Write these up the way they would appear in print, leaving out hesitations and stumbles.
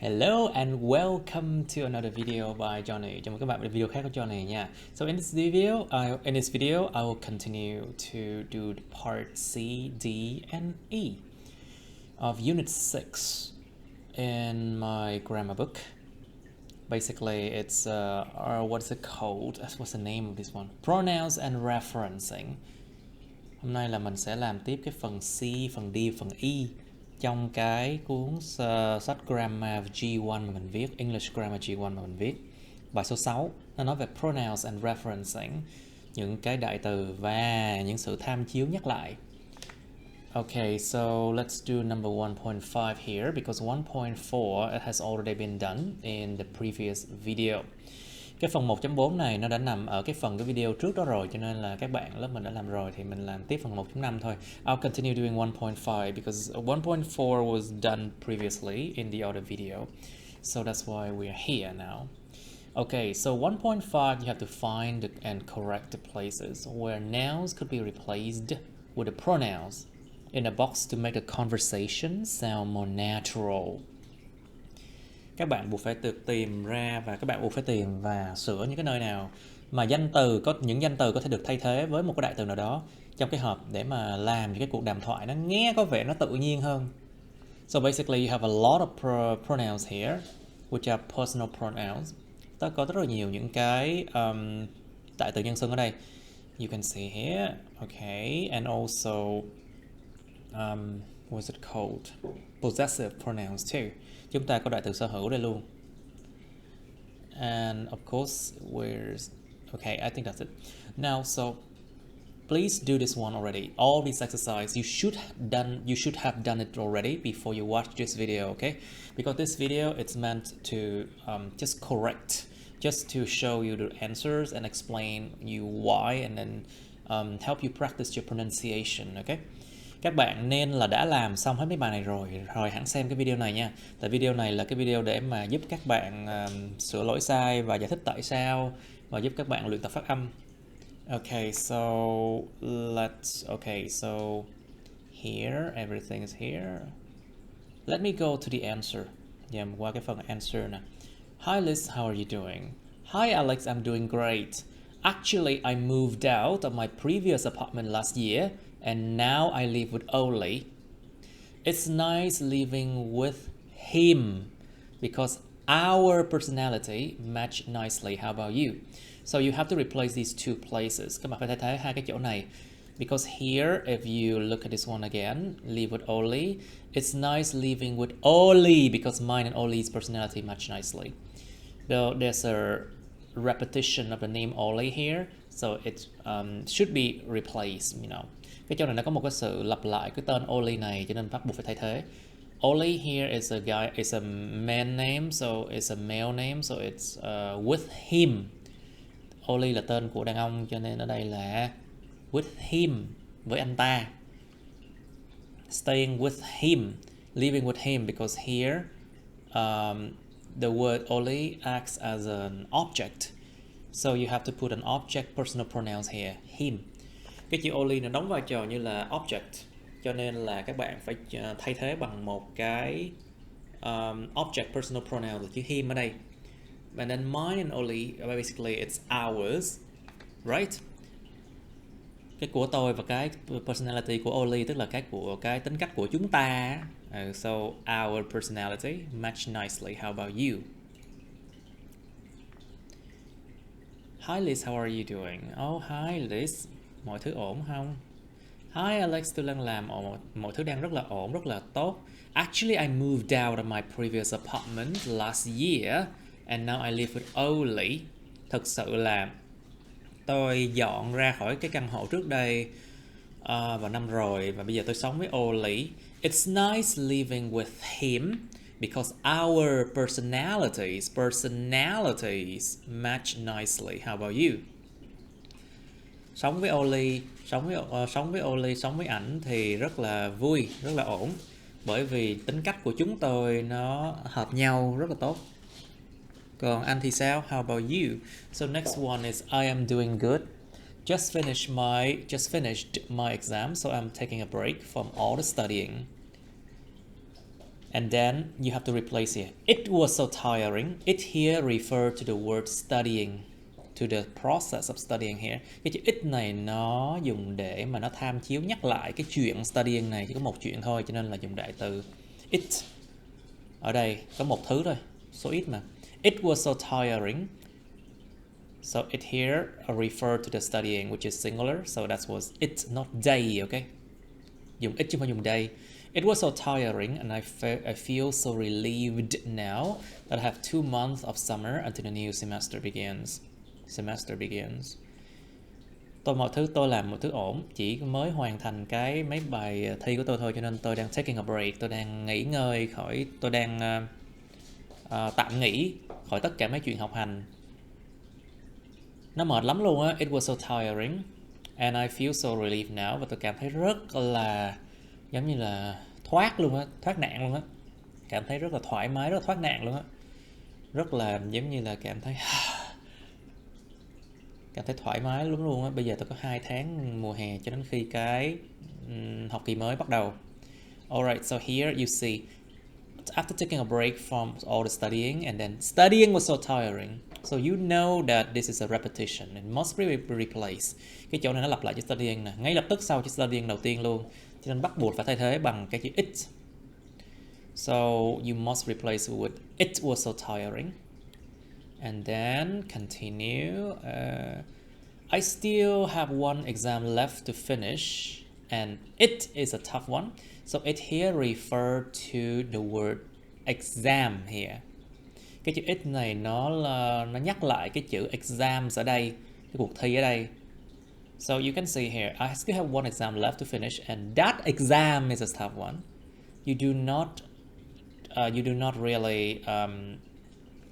Hello and welcome to another video by Johnny. Chào mừng các bạn đến video khác của Johnny nha. So in this video, I will continue to do the part C, D, and E of Unit 6 in my grammar book. Basically, it's what's it called? What's the name of this one? Pronouns and referencing. Hôm nay là mình sẽ làm tiếp cái phần C, phần D, phần E trong cái cuốn sách Grammar G1 mà mình viết, English Grammar G1 mà mình viết. Bài số 6 nó nói về Pronouns and Referencing, những cái đại từ và những sự tham chiếu nhắc lại. Okay, so let's do number 1.5 here because 1.4 it has already been done in the previous video. Cái phần 1.4 này nó đã nằm ở cái video trước đó rồi, cho nên là các bạn lớp mình đã làm rồi thì mình làm tiếp phần 1.5 thôi. I'll continue doing 1.5 because 1.4 was done previously in the other video. So that's why we are here now. Okay, so 1.5 you have to find and correct the places where nouns could be replaced with the pronouns in a box to make the conversation sound more natural. Các bạn buộc phải tìm ra và các bạn buộc phải tìm và sửa những cái nơi nào mà những danh từ có thể được thay thế với một cái đại từ nào đó trong cái hộp để mà làm những cái cuộc đàm thoại nó nghe có vẻ nó tự nhiên hơn. So basically you have a lot of pronouns here, which are personal pronouns. Ta có rất là nhiều những cái đại từ nhân xưng ở đây. You can see here, okay, and also what's it called? Possessive pronouns too. Chúng ta có đại từ sở hữu đây luôn. And of course, okay, I think that's it. Now, so please do this one already. All these exercises you should have done it already before you watch this video, okay? Because this video it's meant to just correct, just to show you the answers and explain you why, and then help you practice your pronunciation, okay? Các bạn nên là đã làm xong hết mấy bài này rồi hẳn xem cái video này nha. Tại video này là cái video để mà giúp các bạn sửa lỗi sai và giải thích tại sao và giúp các bạn luyện tập phát âm. Okay, so here everything is here. Let me go to the answer. Qua cái phần answer nè. Hi Liz, how are you doing? Hi Alex, I'm doing great. Actually, I moved out of my previous apartment last year. And now I live with Oli. It's nice living with him because our personality match nicely. How about you? So you have to replace these two places. Các bạn phải thay thế hai cái chỗ này. Because here, if you look at this one again, live with Oli. It's nice living with Oli because mine and Oli's personality match nicely. Though there's a repetition of the name Oli here, so it should be replaced, you know. Cái chỗ này nó có một cái sự lặp lại cái tên Oli này, cho nên bắt buộc phải thay thế. Oli here is a guy, is a man name, so it's a male name, so it's with him. Oli là tên của đàn ông, cho nên ở đây là with him, với anh ta. Staying with him, living with him, because here the word Oli acts as an object. So you have to put an object personal pronouns here, him. Cái chữ Oli nó đóng vai trò như là object, cho nên là các bạn phải thay thế bằng một cái object personal pronoun là chữ him ở đây. And then mine and Oli, basically it's ours, right? Cái của tôi và cái personality của Oli tức là cái tính cách của chúng ta. So our personality match nicely. How about you? Hi Liz, how are you doing? Oh, hi Liz. Mọi thứ ổn không? Hi Alex, tôi đang làm mọi thứ đang rất là ổn, rất là tốt. Actually, I moved out of my previous apartment last year and now I live with Oli. Thực sự là tôi dọn ra khỏi cái căn hộ trước đây vào năm rồi và bây giờ tôi sống với Oli. It's nice living with him because our personalities match nicely. How about you? Sống với ảnh thì rất là vui, rất là ổn, bởi vì tính cách của chúng tôi nó hợp nhau rất là tốt. Còn anh thì sao? How about you? So next one is I am doing good. Just finished my exam, so I'm taking a break from all the studying. And then you have to replace here. It was so tiring. It here refer to the word studying, to the process of studying here. Cái chữ it này nó dùng để mà nó tham chiếu nhắc lại cái chuyện studying này, chỉ có một chuyện thôi, cho nên là dùng đại từ it. Ở đây có một thứ thôi, số ít mà. It was so tiring. So it here refer to the studying, which is singular. So that was it, not day, okay? Dùng it chứ không phải dùng day. It was so tiring, and I feel so relieved now that I have 2 months of summer until the new semester begins. Mọi thứ tôi làm mọi thứ ổn, chỉ mới hoàn thành cái mấy bài thi của tôi thôi, cho nên tôi đang taking a break, tôi đang nghỉ ngơi khỏi, tôi đang tạm nghỉ khỏi tất cả mấy chuyện học hành. Nó mệt lắm luôn á. It was so tiring and I feel so relieved now, và tôi cảm thấy rất là giống như là thoát luôn á, thoát nạn luôn á. Cảm thấy rất là thoải mái, rất là thoát nạn luôn á. Rất là giống như là cảm thấy thoải mái lắm luôn á. Bây giờ tôi có 2 tháng mùa hè cho đến khi cái học kỳ mới bắt đầu. Alright, so here you see, after taking a break from all the studying, and then studying was so tiring. So you know that this is a repetition and must be replaced. Cái chỗ này nó lặp lại chữ studying nè, ngay lập tức sau chữ studying đầu tiên luôn, cho nên bắt buộc phải thay thế bằng cái chữ it. So you must replace with it was so tiring. And then continue. I still have 1 exam left to finish, and it is a tough one. So it here refer to the word exam here. Cái chữ it này nó nhắc lại cái chữ exams ở đây, cái cuộc thi ở đây. So you can see here, I still have 1 exam left to finish, and that exam is a tough one. You do not really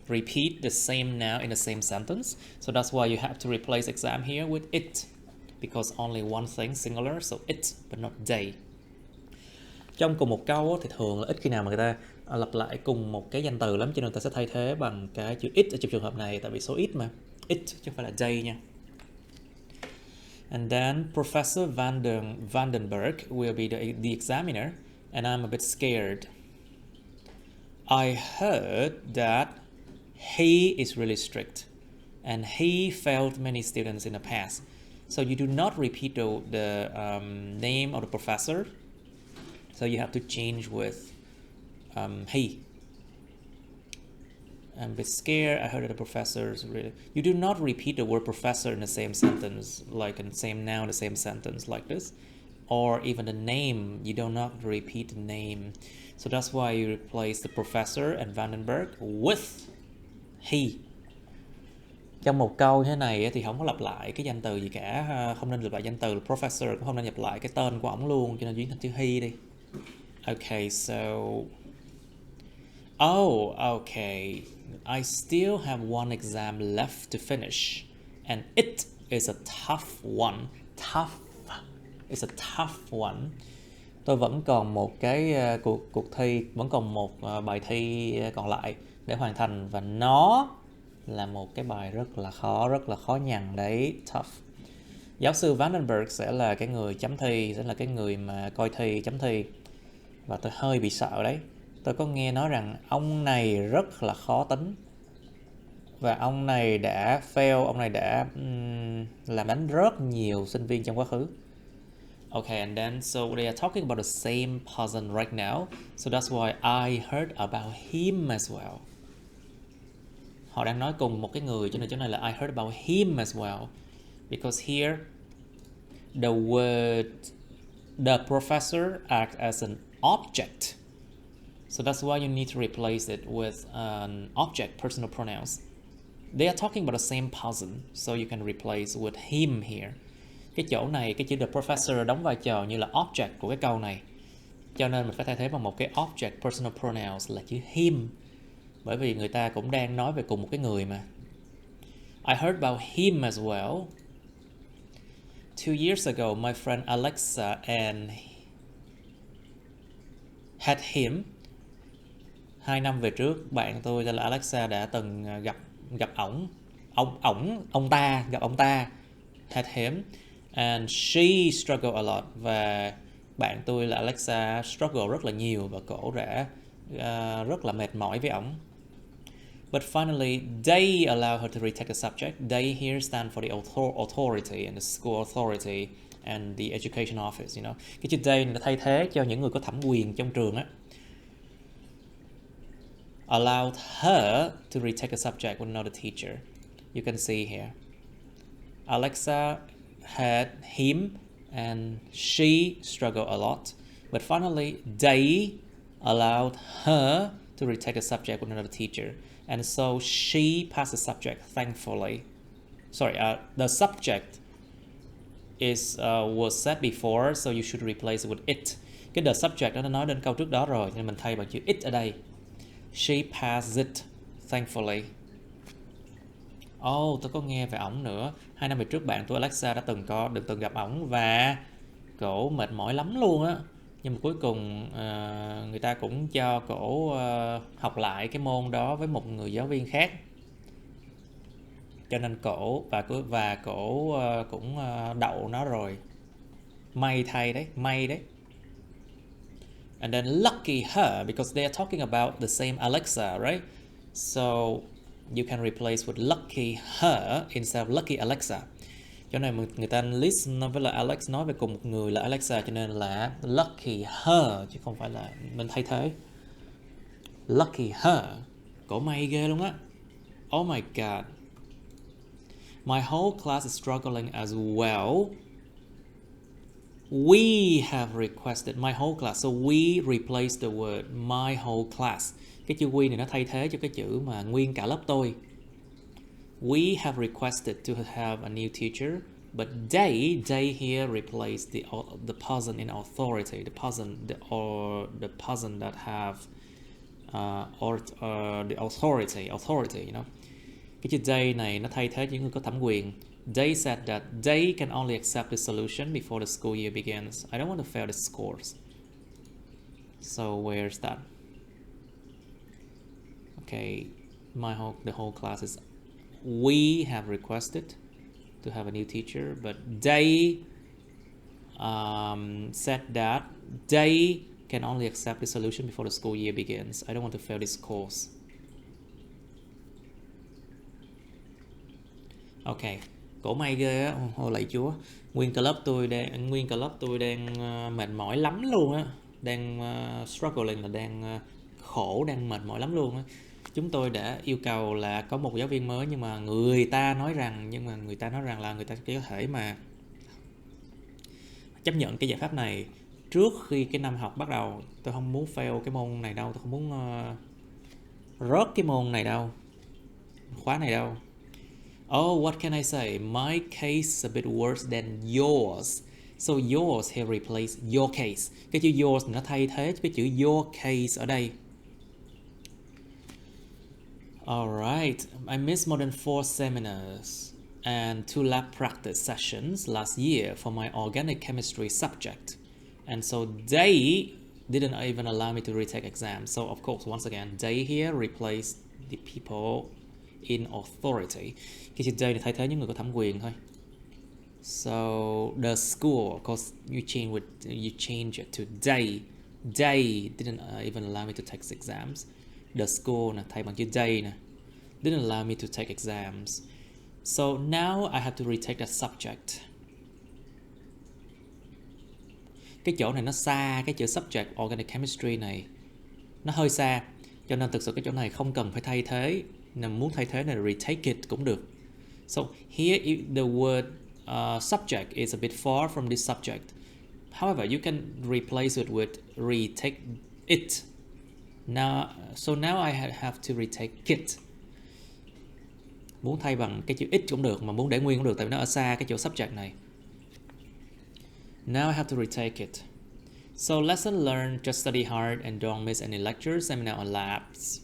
repeat the same noun in the same sentence. So that's why you have to replace exam here with it, because only one thing singular, so it, but not they. Trong cùng một câu thì thường là ít khi nào mà người ta lặp lại cùng một cái danh từ lắm, cho nên ta sẽ thay thế bằng cái chữ it ở trong trường hợp này, tại vì số ít mà. It chứ không phải là they nha. And then Professor Vandenberg will be the examiner, and I'm a bit scared. I heard that he is really strict, and he failed many students in the past. So you do not repeat the name of the professor. So you have to change with he. I'm a bit scared. I heard that the professors really. You do not repeat the word professor in the same sentence, like in the same noun, the same sentence like this, or even the name. You do not repeat the name. So that's why you replace the professor and Vandenberg with he. Trong một câu như thế này thì không có lặp lại cái danh từ gì cả, không nên lặp lại danh từ professor, cũng không nên lặp lại cái tên của ổng luôn, cho nên chuyển thành chữ he đi. Okay, so okay. I still have 1 exam left to finish, and it is a tough one. Tough. It's a tough one. Tôi vẫn còn một cái cuộc thi, vẫn còn một bài thi còn lại để hoàn thành, và nó là một cái bài rất là khó nhằn đấy. Tough. Giáo sư Vandenberg sẽ là cái người chấm thi, sẽ là cái người mà coi thi, chấm thi, và tôi hơi bị sợ đấy. Tôi có nghe nói rằng ông này rất là khó tính, và ông này đã fail, ông này đã làm đánh rất nhiều sinh viên trong quá khứ. Okay, and then so they are talking about the same person right now. So that's why I heard about him as well. Họ đang nói cùng một cái người, cho nên chỗ này là I heard about him as well. Because here the word the professor acts as an object. So that's why you need to replace it with an object, personal pronouns. They are talking about the same person, so you can replace with him here. Cái chỗ này, cái chữ the professor đóng vai trò như là object của cái câu này, cho nên mình phải thay thế bằng một cái object personal pronouns là chữ him, bởi vì người ta cũng đang nói về cùng một cái người mà. I heard about him as well. 2 years ago, my friend Alexa and had him. 2 năm về trước, bạn tôi tên là Alexa đã từng gặp ông ta, had him, and she struggled a lot, và bạn tôi là Alexa struggle rất là nhiều, và cổ đã rất là mệt mỏi với ổng. But finally, they allow her to retake the subject. They here stand for the authority and the school authority and the education office, you know. Cái chữ they nó thay thế cho những người có thẩm quyền trong trường á. Allowed her to retake a subject with another teacher. You can see here. Alexa had him and she struggled a lot. But finally, they allowed her to retake a subject with another teacher. And so she passed the subject, thankfully. Sorry, the subject was said before, so you should replace it with it. Cái the subject đó nó nói đến câu trước đó rồi, nên mình thay bằng chữ it ở đây. She passed it, thankfully. Tôi có nghe về ổng nữa. 2 năm về trước bạn tôi Alexa đã từng gặp ổng và cổ mệt mỏi lắm luôn á. Nhưng mà cuối cùng người ta cũng cho cổ học lại cái môn đó với một người giáo viên khác. Cho nên cổ cũng đậu nó rồi. May thay đấy, may đấy. And then lucky her, because they are talking about the same Alexa, right? So you can replace with lucky her instead of lucky Alexa. Chỗ này người ta list nó với là Alex nói về cùng một người là Alexa, cho nên là lucky her chứ không phải là mình thay thế. Lucky her. Cổ may ghê luôn á. Oh my god. My whole class is struggling as well. We have requested my whole class. So we replace the word my whole class. Cái chữ we này nó thay thế cho cái chữ mà nguyên cả lớp tôi. We have requested to have a new teacher, but they here replace the person in authority, the person that have the authority, you know. Cái chữ they này nó thay thế những người có thẩm quyền. They said that they can only accept the solution before the school year begins. I don't want to fail the scores. So where's that? Okay, the whole class is. We have requested to have a new teacher, but they said that they can only accept the solution before the school year begins. I don't want to fail this course. Okay, cổ may ghê á, lạy Chúa. Nguyên cả lớp tôi đang mệt mỏi lắm luôn á, đang struggling là đang khổ, đang mệt mỏi lắm luôn á. Chúng tôi đã yêu cầu là có một giáo viên mới, nhưng mà người ta nói rằng là người ta có thể mà chấp nhận cái giải pháp này trước khi cái năm học bắt đầu. Tôi không muốn fail cái môn này đâu, tôi không muốn rớt cái môn này đâu, khóa này đâu. Oh, what can I say? My case is a bit worse than yours. So yours here replace your case. Cái chữ yours nó thay thế cái chữ your case ở đây. Alright, I missed more than 4 seminars and 2 lab practice sessions last year for my organic chemistry subject. And so they didn't even allow me to retake exams. So of course, once again, they here replaced the people in authority. Cái chữ they này thay thế những người có thẩm quyền thôi. So the school, of course, you change it to they. They didn't even allow me to take exams. The school nè, thay bằng chữ they nè, didn't allow me to take exams. So now I have to retake that subject. Cái chỗ này nó xa, cái chữ subject organic chemistry này nó hơi xa, cho nên thực sự cái chỗ này không cần phải thay thế. Nếu muốn thay thế này là retake it cũng được. So here the word subject is a bit far from this subject. However, you can replace it with retake it. Now I have to retake it. Muốn thay bằng cái chữ it cũng được, mà muốn để nguyên cũng được, tại vì nó ở xa cái chỗ subject này. Now I have to retake it. So lesson learned, just study hard and don't miss any lectures, seminar or labs.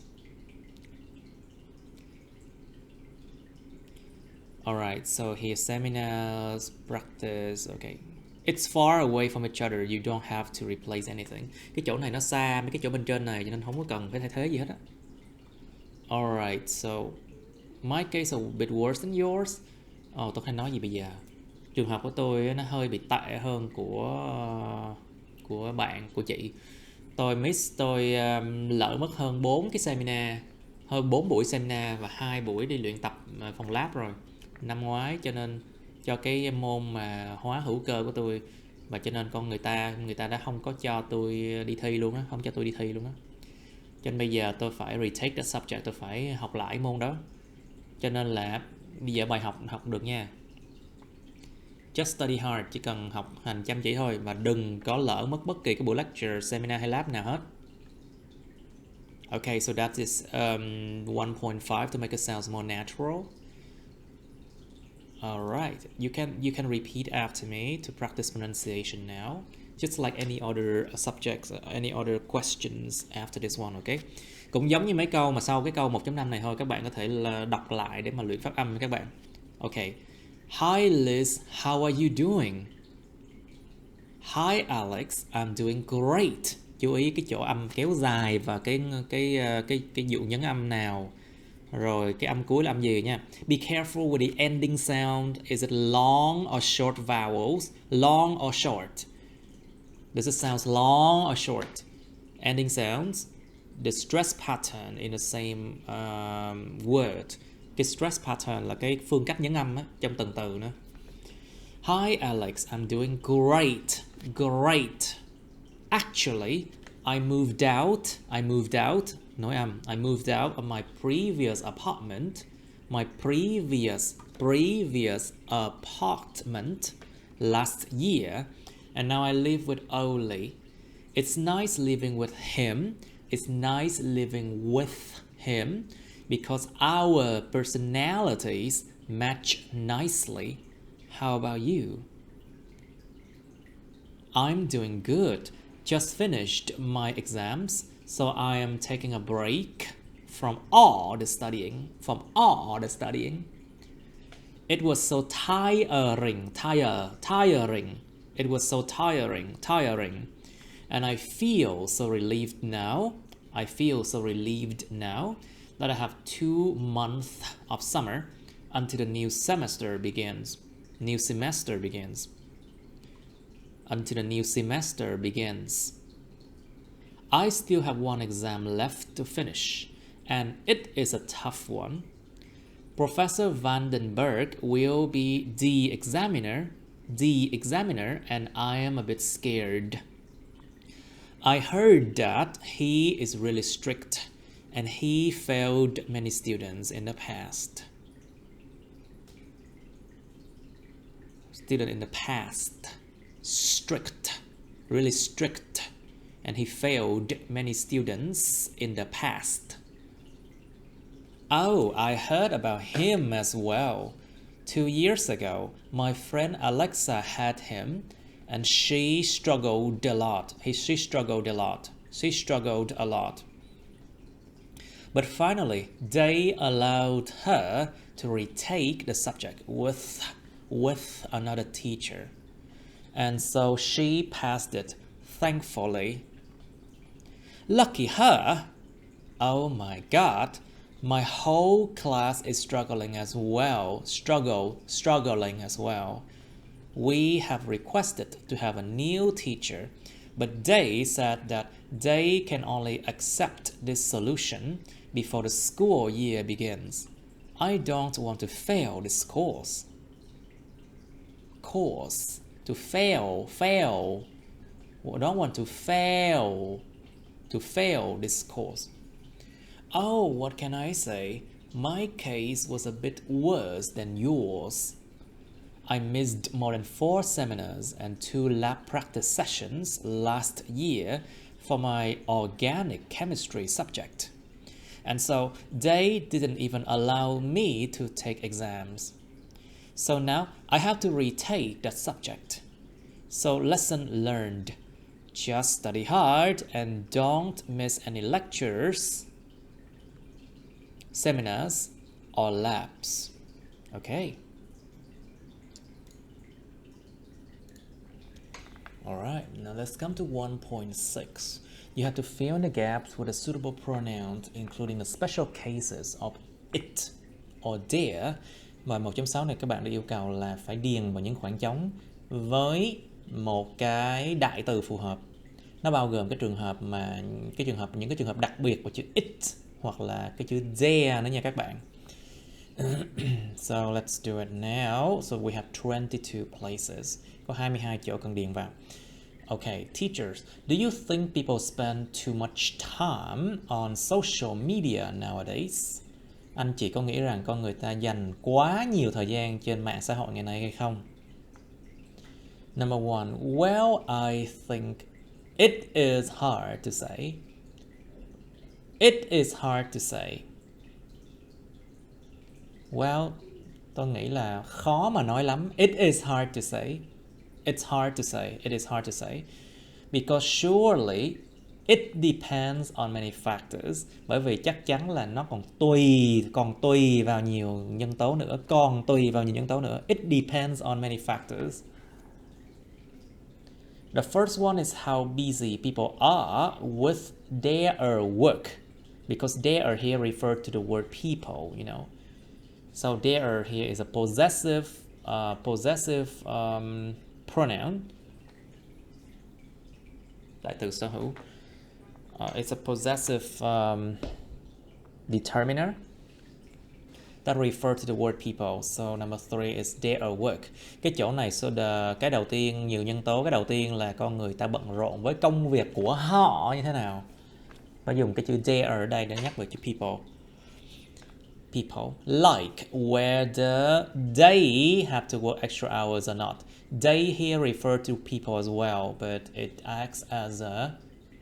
Alright, so here seminars, practice, okay. It's far away from each other, you don't have to replace anything. Cái chỗ này nó xa mấy cái chỗ bên trên này, cho nên không có cần phải thay thế gì hết á. Alright, so my case is a bit worse than yours. Tôi hay nói gì bây giờ? Trường hợp của tôi nó hơi bị tệ hơn của bạn, của chị. tôi lỡ mất hơn 4 cái seminar, hơn 4 buổi seminar và 2 buổi đi luyện tập phòng lab rồi năm ngoái, cho nên cho cái môn mà hóa hữu cơ của tôi, và cho nên người ta đã không có cho tôi đi thi luôn á, không cho tôi đi thi luôn á. Cho nên bây giờ tôi phải retake the subject, tôi phải học lại môn đó. Cho nên là bây giờ bài học được nha. Just study hard, chỉ cần học hành chăm chỉ thôi, và đừng có lỡ mất bất kỳ cái buổi lecture, seminar hay lab nào hết. Okay, so that is 1.5 to make it sound more natural. Alright, you can repeat after me to practice pronunciation now. Just like any other subjects, any other questions after this one, okay? Cũng giống như mấy câu mà sau cái câu 1.5 này thôi, các bạn có thể là đọc lại để mà luyện phát âm các bạn. Okay. Hi Liz, how are you doing? Hi Alex, I'm doing great. Chú ý cái chỗ âm kéo dài và cái dụ nhấn âm nào. Rồi cái âm cuối là âm gì nha. Be careful with the ending sound. Is it long or short vowels? Long or short? Does it sound long or short? Ending sounds. The stress pattern in the same word. Cái stress pattern là cái phương cách nhấn âm á, trong từng từ nữa. Hi Alex, I'm doing great. Great. Actually, I moved out. Nói âm. I moved out of my previous apartment. My previous apartment last year. And now I live with Oli. It's nice living with him. It's nice living with him because our personalities match nicely. How about you? I'm doing good. Just finished my exams, so I am taking a break from all the studying. It was so tiring. It was so tiring. And I feel so relieved now. That I have 2 months of summer until the new semester begins. I still have 1 exam left to finish, and it is a tough one. Professor Vandenberg will be the examiner, and I am a bit scared. I heard that he is really strict, and he failed many students in the past. Strict, really strict, and he failed many students in the past. Oh, I heard about him as well. 2 years ago, my friend Alexa had him, and she struggled a lot. She struggled a lot. But finally, they allowed her to retake the subject with another teacher. And so she passed it, thankfully. Lucky her! Oh my God! My whole class is struggling as well. We have requested to have a new teacher, but they said that they can only accept this solution before the school year begins. I don't want to fail this course. To fail. I don't want to fail this course. Oh, what can I say? My case was a bit worse than yours. I missed more than 4 seminars and 2 lab practice sessions last year for my organic chemistry subject. And so they didn't even allow me to take exams. So now I have to retake that subject. So lesson learned. Just study hard and don't miss any lectures, seminars, or labs. Okay. Alright, now let's come to 1.6. You have to fill in the gaps with a suitable pronoun, including the special cases of it or their. Và 1.6 này các bạn được yêu cầu là phải điền vào những khoảng trống với một cái đại từ phù hợp. Nó bao gồm cái trường hợp mà những cái trường hợp đặc biệt của chữ it hoặc là cái chữ there nữa nha các bạn. So let's do it now. So we have 22 places. Có 22 chỗ cần điền vào. Okay, teachers, do you think people spend too much time on social media nowadays? Anh chị có nghĩ rằng con người ta dành quá nhiều thời gian trên mạng xã hội ngày nay hay không? Number one, well, I think it is hard to say. It is hard to say. Well, tôi nghĩ là khó mà nói lắm. It is hard to say. It's hard to say. It is hard to say. Because surely it depends on many factors. Bởi vì chắc chắn là nó còn tùy vào nhiều nhân tố nữa. It depends on many factors. The first one is how busy people are with their work. Because their here refer to the word people, you know. So their here is a possessive pronoun. Đại từ sở hữu. It's a possessive determiner that refer to the word people. So number 3 is their work. Cái chỗ này cái đầu tiên nhiều nhân tố. Cái đầu tiên là con người ta bận rộn với công việc của họ như thế nào. Và dùng cái chữ their ở đây để nhắc về chữ people. People, like whether they have to work extra hours or not. They here refer to people as well, but it acts as a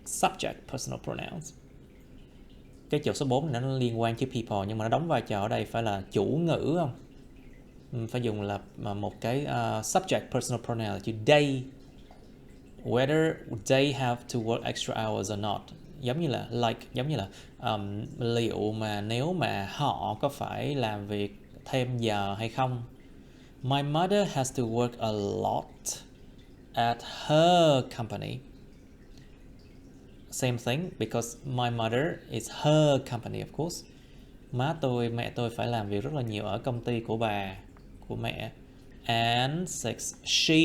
subject, personal pronouns. Cái chỗ số 4 này nó liên quan chữ people, nhưng mà nó đóng vai trò ở đây phải là chủ ngữ không? Phải dùng là một cái subject, personal pronoun là chữ they. Whether they have to work extra hours or not. Giống như là liệu mà nếu mà họ có phải làm việc thêm giờ hay không. My mother has to work a lot at her company. Same thing, because my mother is her company, of course. Mẹ tôi phải làm việc rất là nhiều ở công ty của mẹ. And 6, she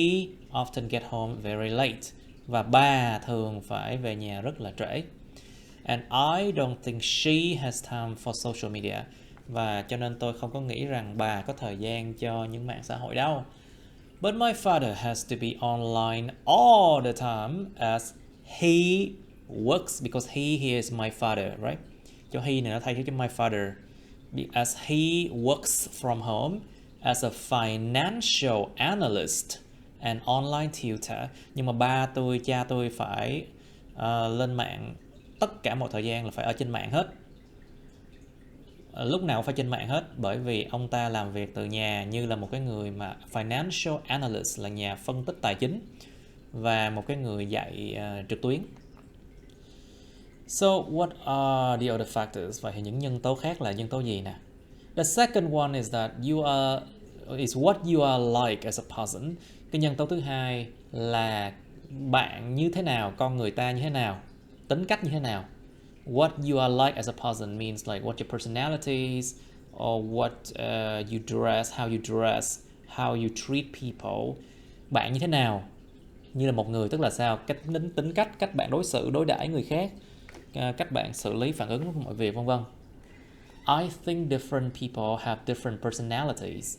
often get home very late. Và bà thường phải về nhà rất là trễ. And I don't think she has time for social media. Và cho nên tôi không có nghĩ rằng bà có thời gian cho những mạng xã hội đâu. But my father has to be online all the time as he works, because he is my father, right? Cho he này nó thay thế cho my father. As he works from home as a financial analyst and online tutor. Nhưng mà cha tôi phải lên mạng, tất cả mọi thời gian là phải ở trên mạng hết. Lúc nào phải trên mạng hết, bởi vì ông ta làm việc từ nhà như là một cái người mà financial analyst là nhà phân tích tài chính và một cái người dạy trực tuyến. So what are the other factors? Vậy thì những nhân tố khác là nhân tố gì nè? The second one is that is what you are like as a person. Cái nhân tố thứ hai là bạn như thế nào, con người ta như thế nào, tính cách như thế nào. What you are like as a person means like what your personalities, or what you dress, how you dress, how you treat people. Bạn như thế nào như là một người, tức là sao, tính cách, cách bạn đối xử, đối đãi người khác, cách bạn xử lý, phản ứng với mọi việc, vân vân. I think different people have different personalities.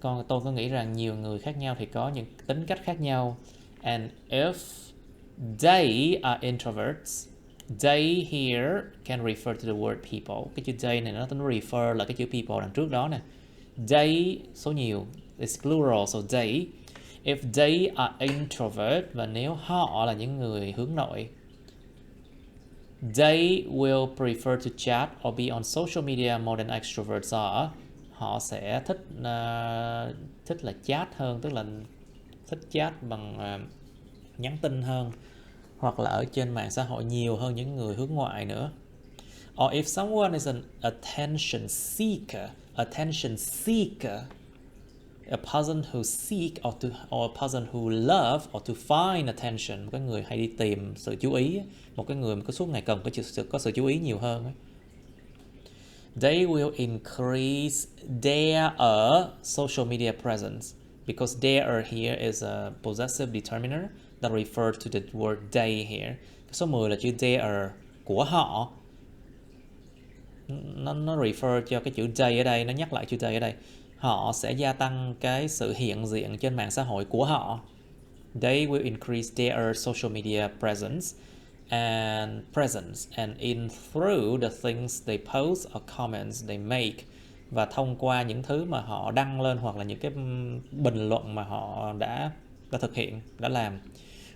Tôi có nghĩ rằng nhiều người khác nhau thì có những tính cách khác nhau. And if they are introverts, they here can refer to the word people. Cái chữ they này nó tính refer là cái chữ people đằng trước đó nè. They số nhiều, it's plural, so they. If they are introvert, và nếu họ là những người hướng nội, they will prefer to chat or be on social media more than extroverts are. Họ sẽ thích là chat hơn, tức là thích chat bằng nhắn tin hơn, hoặc là ở trên mạng xã hội nhiều hơn những người hướng ngoại nữa. Or if someone is an attention seeker, a person who seek or a person who love or to find attention, một cái người hay đi tìm sự chú ý, một cái người mà có suốt ngày cần có sự chú ý nhiều hơn. They will increase their social media presence, because their here is a possessive determiner that refer to the word they here. Cái số 10 là chữ their, của họ. Nó refer cho cái chữ they ở đây, nó nhắc lại chữ they ở đây. Họ sẽ gia tăng cái sự hiện diện trên mạng xã hội của họ. They will increase their social media presence and in through the things they post or comments they make, và thông qua những thứ mà họ đăng lên hoặc là những cái bình luận mà họ đã thực hiện, đã làm,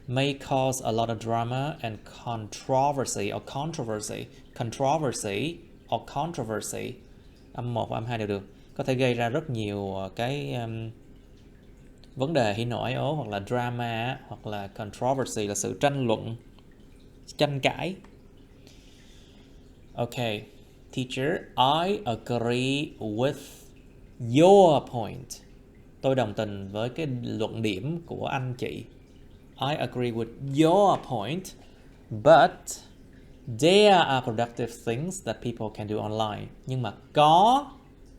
may cause a lot of drama and controversy. Âm 1 và âm 2 đều được. Có thể gây ra rất nhiều cái vấn đề hỉ nổ ái ố, hoặc là drama, hoặc là controversy là sự tranh luận, tranh cãi. Okay, teacher, I agree with your point. Tôi đồng tình với cái luận điểm của anh chị. I agree with your point, but there are productive things that people can do online. Nhưng mà có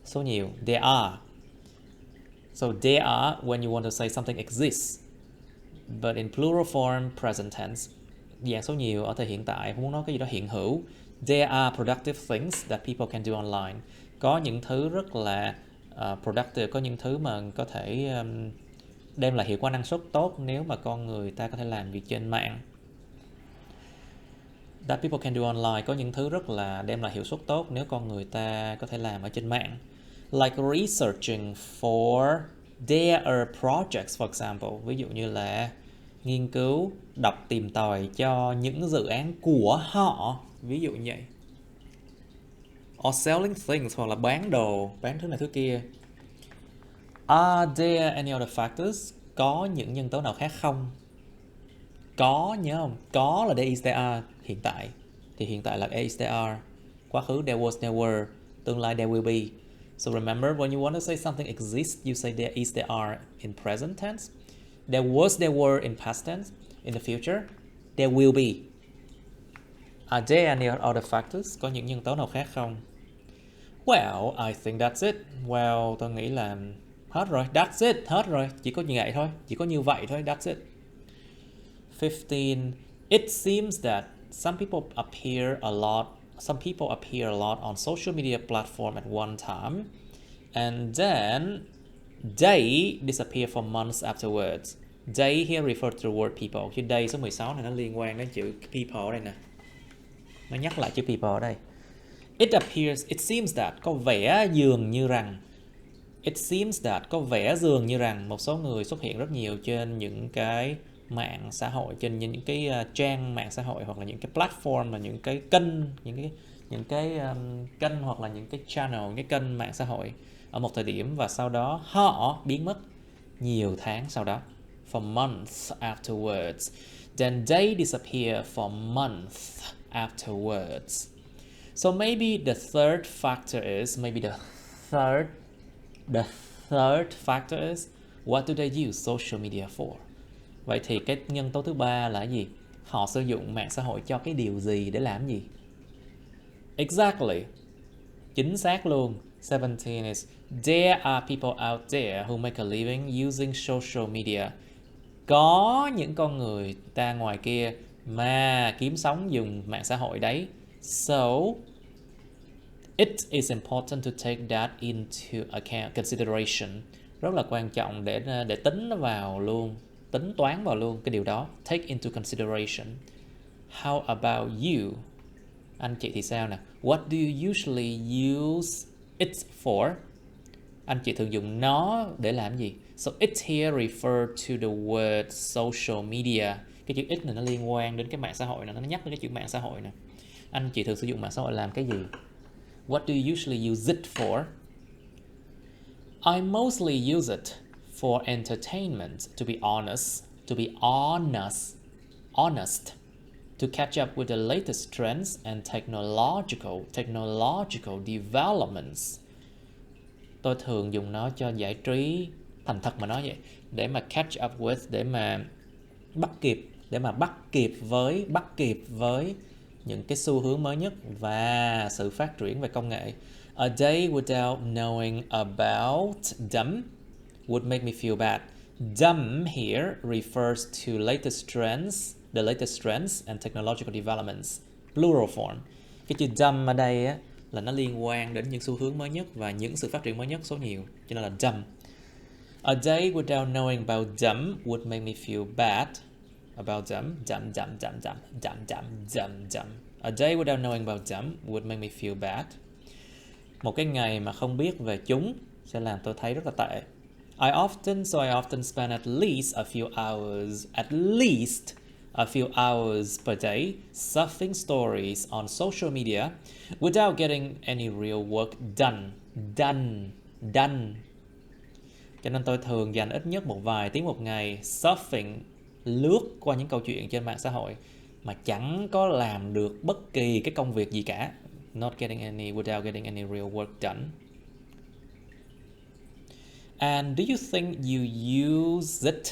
số nhiều, there are. So there are when you want to say something exists, but in plural form, present tense, dạng số nhiều ở thời hiện tại, muốn nói cái gì đó hiện hữu. There are productive things that people can do online. Có những thứ rất là productive, có những thứ mà có thể đem lại hiệu quả năng suất tốt nếu mà con người ta có thể làm việc trên mạng. That people can do online, có những thứ rất là đem lại hiệu suất tốt nếu con người ta có thể làm ở trên mạng. Like researching for their projects, for example. Ví dụ như là nghiên cứu, đọc tìm tòi cho những dự án của họ. Ví dụ như vậy. Or selling things, hoặc là bán đồ, bán thứ này thứ kia. Are there any other factors? Có những nhân tố nào khác không? Có, nhớ không? Có là there is, there are. Hiện tại thì hiện tại là there is, there are. Quá khứ there was, there were. Tương lai there will be. So remember, when you want to say something exists, you say there is, there are in present tense. There was, there were in past tense. In the future, there will be. Are there any other factors? Có những nhân tố nào khác không? Well, I think that's it. Well, tôi nghĩ là hết rồi. That's it. Hết rồi. Chỉ có như vậy thôi. Chỉ có như vậy thôi. That's it. 15. It seems that some people appear a lot on social media platform at one time, and then they disappear for months afterwards. They here refer to the word people. Chứ đây số 16 này nó liên quan đến chữ people ở đây nè. Nó nhắc lại chữ people ở đây. It seems that, có vẻ dường như rằng. It seems that, có vẻ dường như rằng một số người xuất hiện rất nhiều trên những cái mạng xã hội, trên những cái trang mạng xã hội, hoặc là những cái platform, là những cái kênh, những cái kênh hoặc là những cái channel, những cái kênh mạng xã hội ở một thời điểm, và sau đó họ biến mất nhiều tháng sau đó. For months afterwards. Then they disappear for months afterwards. So maybe the third factor is, what do they use social media for? Vậy thì cái nhân tố thứ ba là gì? Họ sử dụng mạng xã hội cho cái điều gì, để làm gì? Exactly. Chính xác luôn. 17 is, there are people out there who make a living using social media. Có những con người ta ngoài kia mà kiếm sống dùng mạng xã hội đấy. So, it is important to take that into account, consideration. Rất là quan trọng để tính nó vào luôn, tính toán vào luôn cái điều đó. Take into consideration. How about you? Anh chị thì sao nè? What do you usually use it for? Anh chị thường dùng nó để làm gì? So it here refer to the word social media. Cái chữ it này nó liên quan đến cái mạng xã hội này, nó nhắc đến cái chữ mạng xã hội nè. Anh chị thường sử dụng mạng xã hội làm cái gì? What do you usually use it for? I mostly use it for entertainment, to be honest, to catch up with the latest trends and technological developments. Tôi thường dùng nó cho giải trí, thành thật mà nói vậy, để mà catch up with, để mà bắt kịp với những cái xu hướng mới nhất và sự phát triển về công nghệ. A day without knowing about them would make me feel bad. Dumb here refers to latest trends, the latest trends and technological developments. Plural form. Cái chữ dumb ở đây á, là nó liên quan đến những xu hướng mới nhất và những sự phát triển mới nhất số nhiều, cho nên là dumb. A day without knowing about dumb would make me feel bad about dumb. A day without knowing about dumb would make me feel bad. Một cái ngày mà không biết về chúng sẽ làm tôi thấy rất là tệ. I often spend at least a few hours per day surfing stories on social media without getting any real work done. Cho nên tôi thường dành ít nhất một vài tiếng một ngày surfing, lướt qua những câu chuyện trên mạng xã hội mà chẳng có làm được bất kỳ cái công việc gì cả. Without getting any real work done. And do you think you use it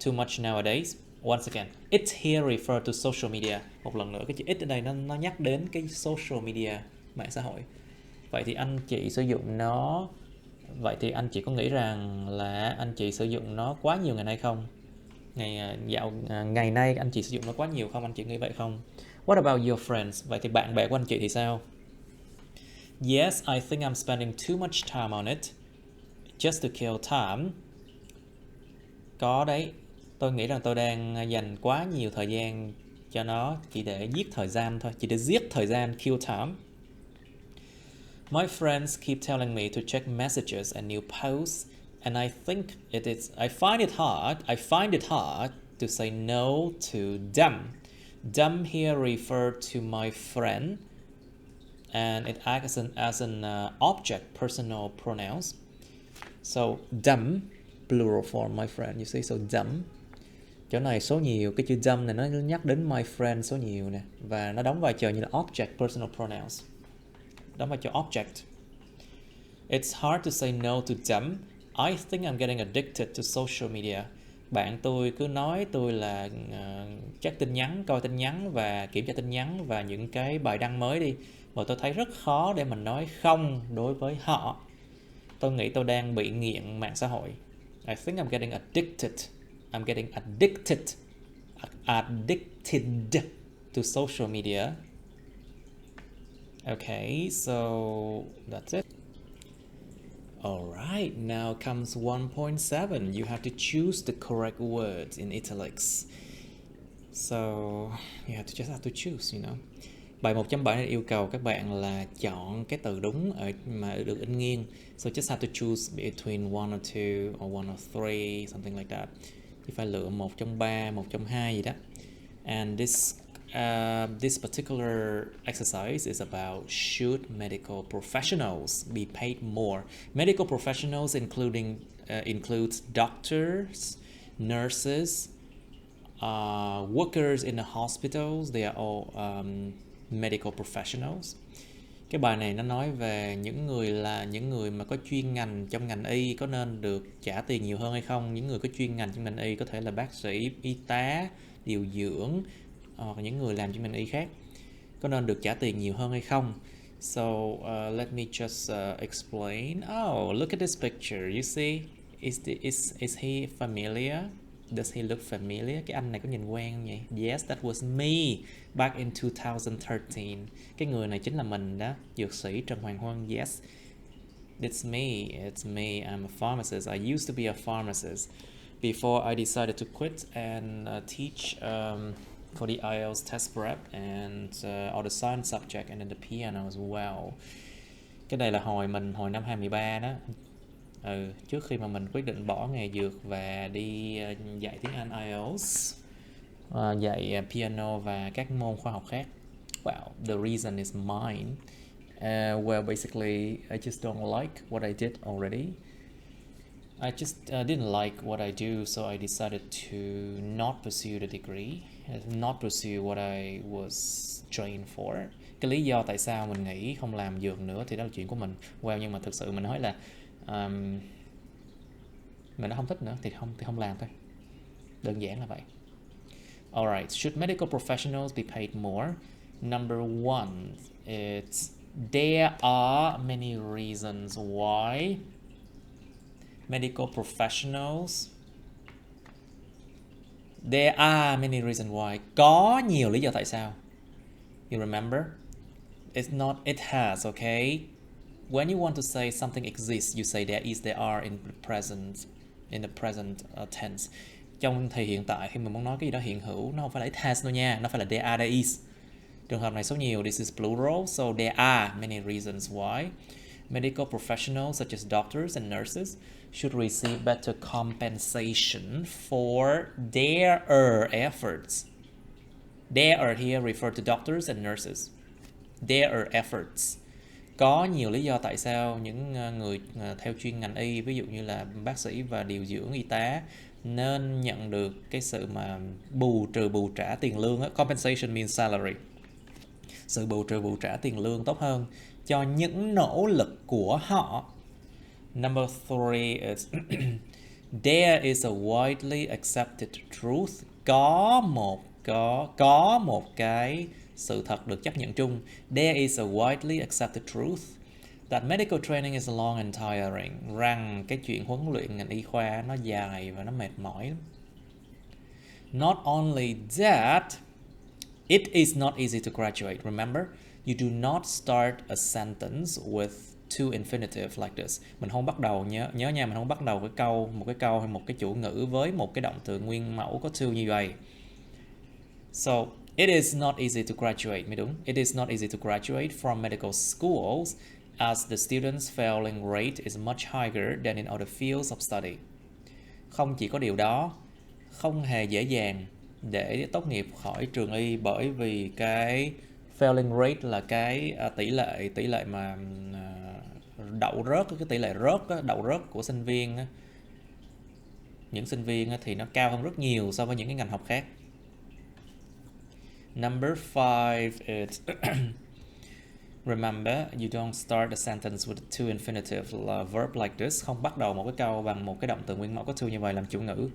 too much nowadays? Once again, it here refer to social media. Một lần nữa, cái chữ it ở đây nó nhắc đến cái social media, mạng xã hội. Vậy thì anh chị sử dụng nó, vậy thì anh chị có nghĩ rằng là anh chị sử dụng nó quá nhiều ngày nay không? Ngày nay anh chị sử dụng nó quá nhiều không? Anh chị nghĩ vậy không? What about your friends? Vậy thì bạn bè của anh chị thì sao? Yes, I think I'm spending too much time on it. Just to kill time. Có đấy, tôi nghĩ rằng tôi đang dành quá nhiều thời gian cho nó chỉ để giết thời gian thôi, chỉ để giết thời gian, kill time. My friends keep telling me to check messages and new posts, and I find it hard to say no to them. Them here refer to my friend, and it acts as an object, personal pronouns. So dumb, plural form, my friend, you see, so dumb. Chỗ này số nhiều, cái chữ dumb này nó nhắc đến my friend số nhiều nè, và nó đóng vai trò như là object, personal pronouns, đóng vai trò object. It's hard to say no to them. I think I'm getting addicted to social media. Bạn tôi cứ nói tôi là check tin nhắn, coi tin nhắn và kiểm tra tin nhắn và những cái bài đăng mới đi, mà tôi thấy rất khó để mình nói không đối với họ. Tôi nghĩ tôi đang bị nghiện mạng xã hội. I think I'm getting addicted to social media. Okay, so that's it. Alright, now comes 1.7. You have to choose the correct words in italics. So you just have to choose, you know. Bài 1.7 này yêu cầu các bạn là chọn cái từ đúng ở mà được in nghiêng. So just have to choose between one or two or one or three, something like that. Thì phải lựa 1 trong 3, 1 trong 2 gì đó. And this particular exercise is about should medical professionals be paid more. Medical professionals includes doctors, nurses, workers in the hospitals. They are all medical professionals. Cái bài này nó nói về những người mà có chuyên ngành trong ngành y có nên được trả tiền nhiều hơn hay không. Những người có chuyên ngành trong ngành y có thể là bác sĩ, y tá, điều dưỡng hoặc những người làm trong ngành y khác có nên được trả tiền nhiều hơn hay không. So let me just explain. Oh, look at this picture. You see, is he familiar? Does he look familiar? Cái anh này có nhìn quen không nhỉ? Yes, that was me back in 2013. Cái người này chính là mình đó, dược sĩ Trần Hoàng Huân. Yes, it's me. I'm a pharmacist. I used to be a pharmacist before I decided to quit and teach for the IELTS test prep and all the science subject and then the piano as well. Cái này là hồi năm 2013 đó. Trước khi mà mình quyết định bỏ nghề dược và đi dạy tiếng Anh IELTS, dạy piano và các môn khoa học khác. Well, the reason is mine. Well, basically, I just don't like what I did already. I just didn't like what I do, so I decided to not pursue the degree, not pursue what I was trained for. Cái lý do tại sao mình nghĩ không làm dược nữa thì đó là chuyện của mình. Well, nhưng mà thực sự mình nói là mình đã không thích nữa thì không làm thôi. Đơn giản là vậy. Alright, should medical professionals be paid more? Number one, there are many reasons why medical professionals There are many reasons why. Có nhiều lý do tại sao. You remember? It's not, it has, okay? When you want to say something exists, you say there is, there are in the present tense. Trong thì hiện tại khi mình muốn nói cái gì đó hiện hữu, nó không phải là it has đâu nha, nó phải là there are, there is. Trường hợp này số nhiều, this is plural, so there are many reasons why medical professionals such as doctors and nurses should receive better compensation for their efforts. Their here refer to doctors and nurses. Their efforts. Có nhiều lý do tại sao những người theo chuyên ngành y, ví dụ như là bác sĩ và điều dưỡng y tá, nên nhận được cái sự mà bù trả tiền lương. Compensation means salary. Sự bù trả tiền lương tốt hơn cho những nỗ lực của họ. Number 3 is there is a widely accepted truth. Có một cái sự thật được chấp nhận chung. There is a widely accepted truth that medical training is long and tiring. Rằng cái chuyện huấn luyện ngành y khoa nó dài và nó mệt mỏi lắm. Not only that, it is not easy to graduate. Remember, you do not start a sentence with two infinitive like this. Mình không bắt đầu nhớ nha, mình không bắt đầu một cái câu hay một cái chủ ngữ với một cái động từ nguyên mẫu có to như vậy. So, it is not easy to graduate, mới đúng. It is not easy to graduate from medical schools as the students' failing rate is much higher than in other fields of study. Không chỉ có điều đó, không hề dễ dàng để tốt nghiệp khỏi trường y, bởi vì cái failing rate là cái tỷ lệ mà đậu rớt, cái tỷ lệ đậu rớt của sinh viên. Những sinh viên thì nó cao hơn rất nhiều so với những cái ngành học khác. Number 5 is remember, you don't start a sentence with two infinitive verb like this. Không bắt đầu một cái câu bằng một cái động từ nguyên mẫu có to như vậy làm chủ ngữ.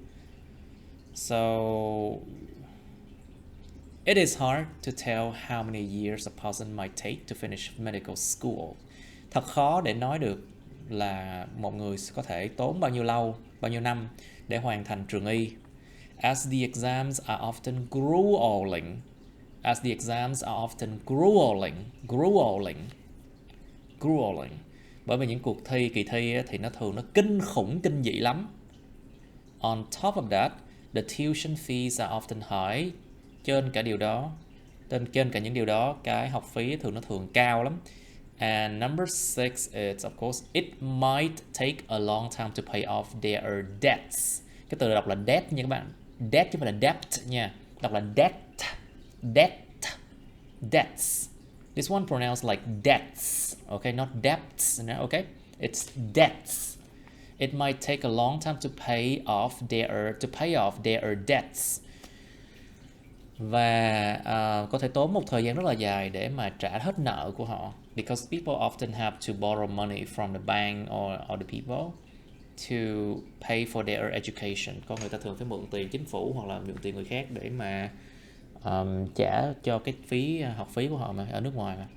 So, it is hard to tell how many years a person might take to finish medical school. Thật khó để nói được là một người có thể tốn bao nhiêu năm để hoàn thành trường y. As the exams are often grueling. Bởi vì những kỳ thi thì nó thường nó kinh khủng, kinh dị lắm. On top of that, the tuition fees are often high. Trên cả những điều đó, cái học phí thường cao lắm. And number 6 is, of course, it might take a long time to pay off their debts. Cái từ đọc là debt nha các bạn. Debt chứ không phải là debt nha. Đọc là debts. This one pronounced like debts. Okay, not debts. Okay, it's debts. It might take a long time to pay off their debts. Và có thể tốn một thời gian rất là dài để mà trả hết nợ của họ. Because people often have to borrow money from the bank or other people to pay for their education. Con người ta thường phải mượn tiền chính phủ hoặc là mượn tiền người khác để mà trả cho cái học phí của họ mà ở nước ngoài mà.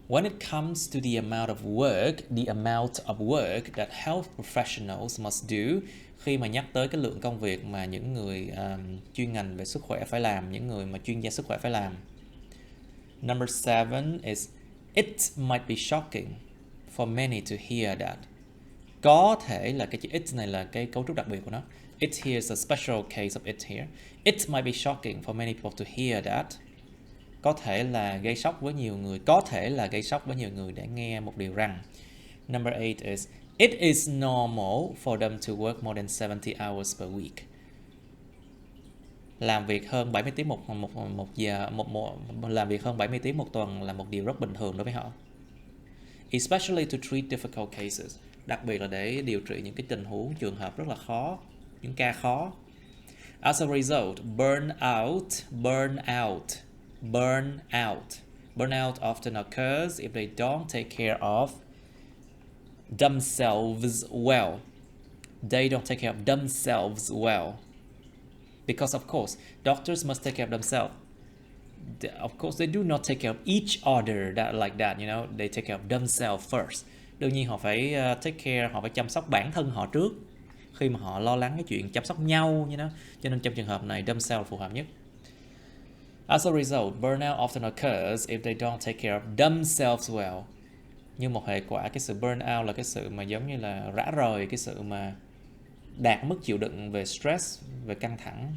When it comes to the amount of work that health professionals must do, khi mà nhắc tới cái lượng công việc mà những người chuyên ngành về sức khỏe phải làm, những người mà chuyên gia sức khỏe phải làm. Number 7 is it might be shocking for many to hear that. Có thể là cái chữ it này là cái cấu trúc đặc biệt của nó. It here is a special case of it here. It might be shocking for many people to hear that. Có thể là gây sốc với nhiều người để nghe một điều rằng. Number 8 is it is normal for them to work more than 70 hours per week. Làm việc hơn 70 tiếng làm việc hơn 70 tiếng một tuần là một điều rất bình thường đối với họ. Especially to treat difficult cases. Đặc biệt là để điều trị những cái tình huống trường hợp rất là khó, những ca khó. As a result, burnout often occurs if they don't take care of themselves well. Because of course, doctors must take care of themselves. Of course, they do not take care of each other like that, you know. They take care of themselves first. Đương nhiên họ phải take care, họ phải chăm sóc bản thân họ trước. khi mà họ lo lắng cái chuyện chăm sóc nhau như đó. Cho nên trong trường hợp này themselves phù hợp nhất. As a result, burnout often occurs if they don't take care of themselves well. Như một hệ quả, cái sự burnout là cái sự mà giống như là rã rời, cái sự mà đạt mức chịu đựng về stress, về căng thẳng.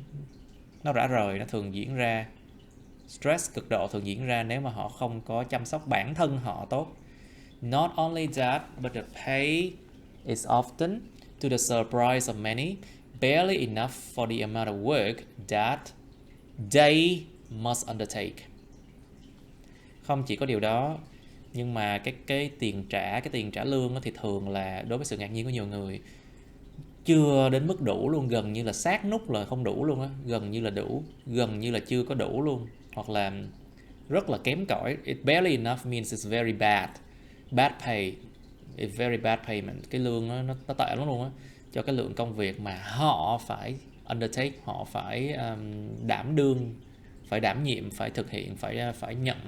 Nó rã rời, nó thường diễn ra, stress cực độ thường diễn ra nếu mà họ không có chăm sóc bản thân họ tốt. Not only that, but the pay is often, to the surprise of many, barely enough for the amount of work that they must undertake. Không chỉ có điều đó, nhưng mà cái tiền trả lương thì thường là đối với sự ngạc nhiên của nhiều người chưa đến mức đủ luôn, gần như là sát nút là không đủ luôn á, gần như là đủ, gần như là chưa có đủ luôn, hoặc là rất là kém cỏi. It barely enough means it's very bad pay, it's very bad payment. Cái lương nó tệ lắm luôn á, cho cái lượng công việc mà họ phải undertake, họ phải đảm đương, phải đảm nhiệm, phải thực hiện, phải nhận.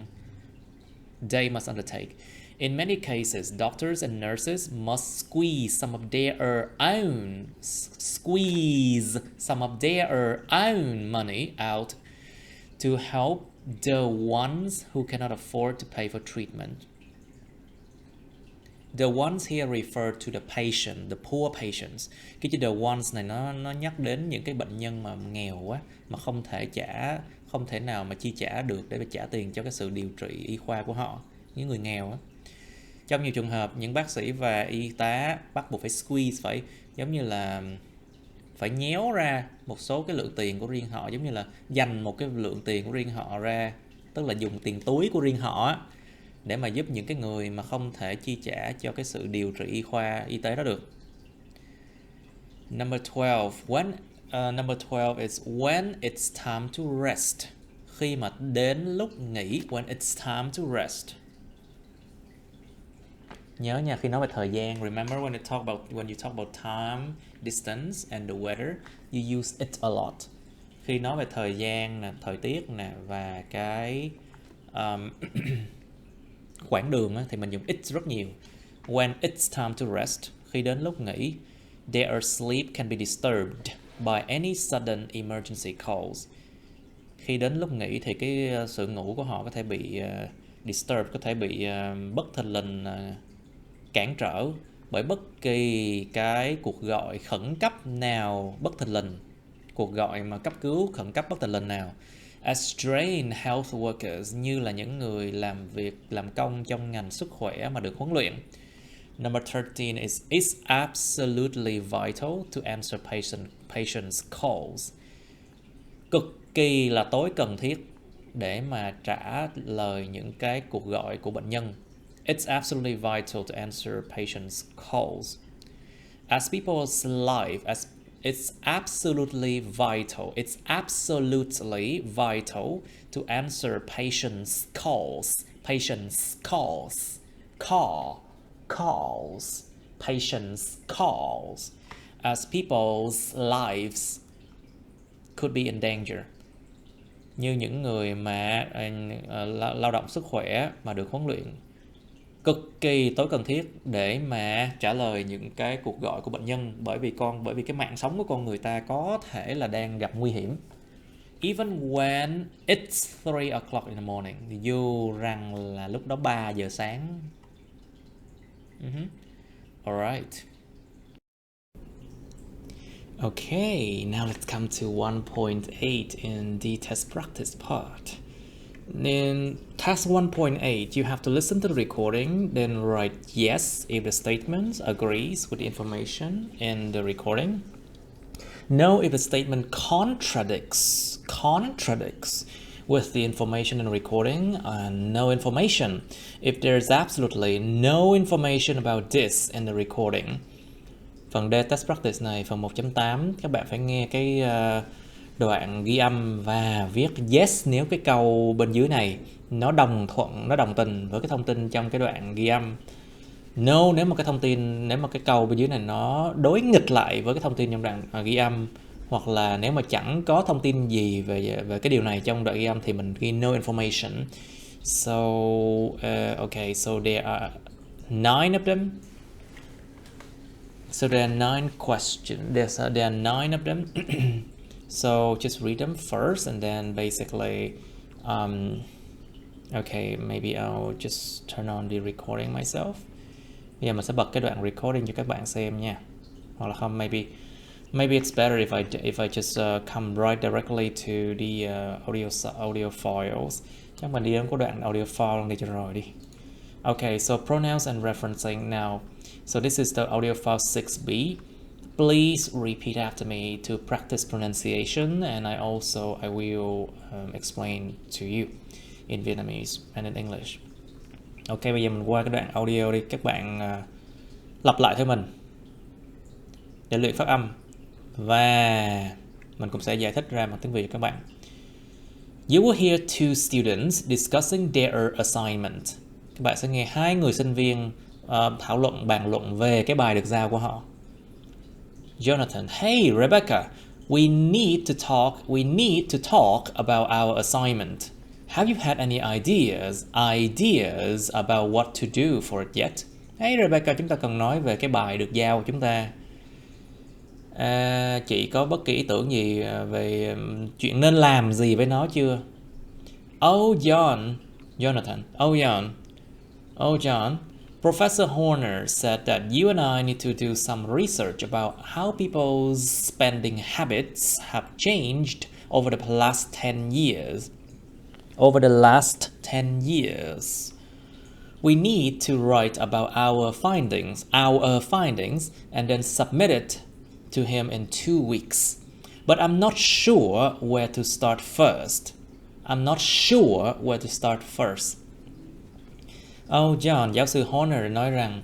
They must undertake. In many cases, doctors and nurses must squeeze some of their own money out to help the ones who cannot afford to pay for treatment. The ones here refer to the patient, the poor patients. Cái chữ the ones này nó nhắc đến những cái bệnh nhân mà nghèo quá, mà không thể nào mà chi trả được để mà trả tiền cho cái sự điều trị y khoa của họ, những người nghèo á. Trong nhiều trường hợp, những bác sĩ và y tá bắt buộc phải squeeze, phải giống như là phải nhéo ra một số cái lượng tiền của riêng họ, giống như là dành một cái lượng tiền của riêng họ ra, tức là dùng tiền túi của riêng họ á, để mà giúp những cái người mà không thể chi trả cho cái sự điều trị y tế đó được. Number 12 is when it's time to rest. Khi mà đến lúc nghỉ, when it's time to rest. Nhớ nha, khi nói về thời gian, remember when you talk about time, distance and the weather, you use it a lot. Khi nói về thời gian nè, thời tiết nè và cái quãng đường á, thì mình dùng it rất nhiều. When it's time to rest, khi đến lúc nghỉ, their sleep can be disturbed by any sudden emergency calls. Khi đến lúc nghỉ thì cái sự ngủ của họ có thể bị disturbed, có thể bị bất thình lình cản trở bởi bất kỳ cái cuộc gọi khẩn cấp nào bất thình lình, cuộc gọi mà cấp cứu khẩn cấp bất thình lình nào. As trained health workers, như là những người làm công trong ngành sức khỏe mà được huấn luyện. Number 13 is it's absolutely vital to answer patients' calls. Cực kỳ là tối cần thiết để mà trả lời những cái cuộc gọi của bệnh nhân. It's absolutely vital to answer patients' calls. As people's life, it's absolutely vital to answer patients' calls. Patients' calls. As people's lives could be in danger. Như những người mà lao động sức khỏe mà được huấn luyện, cực kỳ tối cần thiết để mà trả lời những cái cuộc gọi của bệnh nhân, bởi vì cái mạng sống của con người ta có thể là đang gặp nguy hiểm. Even when it's 3 o'clock in the morning, thì dù rằng là lúc đó 3 giờ sáng. Alright. Okay, now let's come to 1.8 in the test practice part. In task 1.8, you have to listen to the recording, then write yes if the statement agrees with the information in the recording. No if the statement contradicts with the information in the recording, and no information if there's absolutely no information about this in the recording. Phần D test practice này, phần 1.8, các bạn phải nghe cái đoạn ghi âm và viết yes nếu cái câu bên dưới này nó đồng tình với cái thông tin trong cái đoạn ghi âm. No nếu mà cái câu bên dưới này nó đối nghịch lại với cái thông tin trong đoạn ghi âm, hoặc là nếu mà chẳng có thông tin gì về cái điều này trong đoạn ghi âm thì mình ghi no information. So okay, so there are 9 of them. So there are 9 questions. There are 9 of them. So just read them first and then basically okay, maybe I'll just turn on the recording myself. Bây giờ mình sẽ bật cái đoạn recording cho các bạn xem nha. Hoặc là không, maybe it's better if I just come right directly to the audio files. Chắc mình đi đến cái đoạn audio file luôn đi cho rồi đi. Okay, so pronouns and referencing now. So this is the audio file 6B. Please repeat after me to practice pronunciation, and I will explain to you in Vietnamese and in English. Ok, bây giờ mình qua cái đoạn audio đi. Các bạn lặp lại theo mình để luyện phát âm. Và mình cũng sẽ giải thích ra bằng tiếng Việt cho các bạn. You will hear two students discussing their assignment. Các bạn sẽ nghe hai người sinh viên bàn luận về cái bài được giao của họ. Jonathan, hey Rebecca, we need to talk about our assignment. Have you had any ideas about what to do for it yet? Hey Rebecca, chúng ta cần nói về cái bài được giao của chúng ta. Chị có bất kỳ ý tưởng gì về chuyện nên làm gì với nó chưa? Oh Jonathan, Professor Horner said that you and I need to do some research about how people's spending habits have changed over the last 10 years. We need to write about our findings, and then submit it to him in 2 weeks. But I'm not sure where to start first. Oh John, giáo sư Horner nói rằng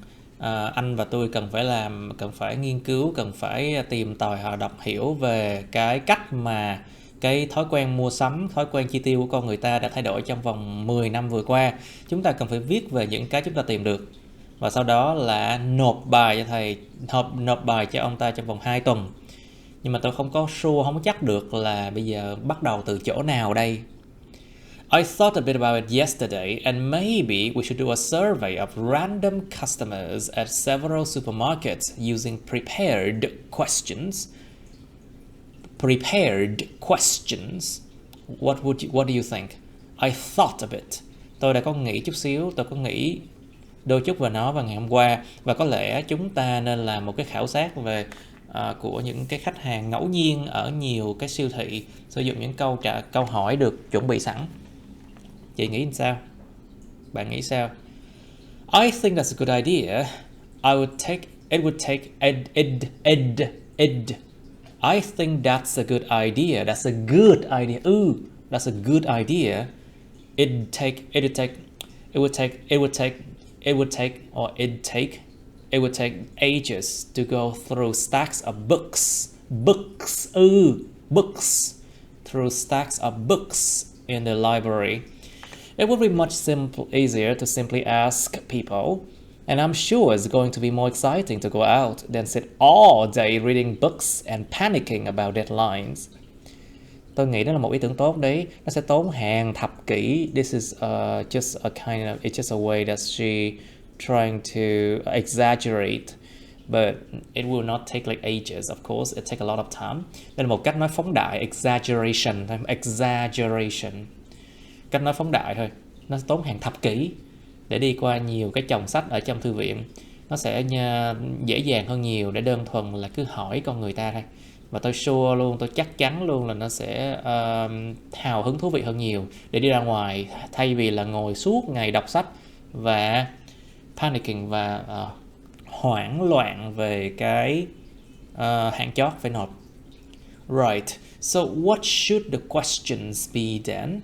anh và tôi cần phải nghiên cứu, cần phải tìm tòi họ đọc hiểu về cái cách mà cái thói quen mua sắm, thói quen chi tiêu của con người ta đã thay đổi trong vòng 10 năm vừa qua. Chúng ta cần phải viết về những cái chúng ta tìm được và sau đó là nộp bài cho thầy, nộp bài cho ông ta trong vòng 2 tuần. Nhưng mà tôi không có chắc được là bây giờ bắt đầu từ chỗ nào đây. I thought a bit about it yesterday, and maybe we should do a survey of random customers at several supermarkets using prepared questions. What do you think? I thought a bit. Tôi đã có nghĩ chút xíu, tôi có nghĩ đôi chút về nó vào ngày hôm qua, và có lẽ chúng ta nên làm một cái khảo sát về của những cái khách hàng ngẫu nhiên ở nhiều cái siêu thị, sử dụng những câu hỏi được chuẩn bị sẵn. Chị nghĩ sao? Bạn nghĩ sao? I think that's a good idea. I think that's a good idea. That's a good idea. That's a good idea. It would take ages to go through stacks of books. Through stacks of books in the library. It would be much easier to simply ask people, and I'm sure it's going to be more exciting to go out than sit all day reading books and panicking about deadlines. Tôi nghĩ đó là một ý tưởng tốt đấy. Nó sẽ tốn hàng thập kỷ. This is it's just a way that she trying to exaggerate, but it will not take like ages. Of course, it take a lot of time. Đây là một cách nói phóng đại, exaggeration. Cách nói phóng đại thôi. Nó tốn hàng thập kỷ để đi qua nhiều cái chồng sách ở trong thư viện. Nó sẽ dễ dàng hơn nhiều để đơn thuần là cứ hỏi con người ta thôi. Và tôi sure luôn, tôi chắc chắn luôn là nó sẽ hào hứng thú vị hơn nhiều để đi ra ngoài, thay vì là ngồi suốt ngày đọc sách và panicking và hoảng loạn về cái hạn chót phải nộp. Right, so what should the questions be then?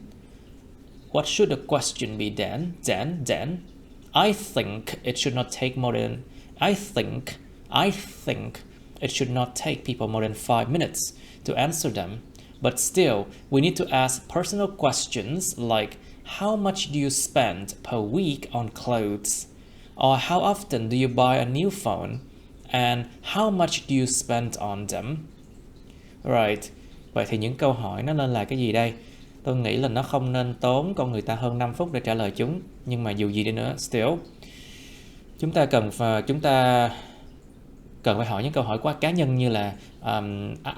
What should the question be then? I think it should not take it should not take people more than 5 minutes to answer them. But still, we need to ask personal questions like, how much do you spend per week on clothes? Or how often do you buy a new phone? And how much do you spend on them? Right. Vậy thì những câu hỏi nó nên là cái gì đây? Tôi nghĩ là nó không nên tốn con người ta hơn 5 phút để trả lời chúng. Nhưng mà dù gì đi nữa, still, chúng ta cần phải hỏi những câu hỏi quá cá nhân như là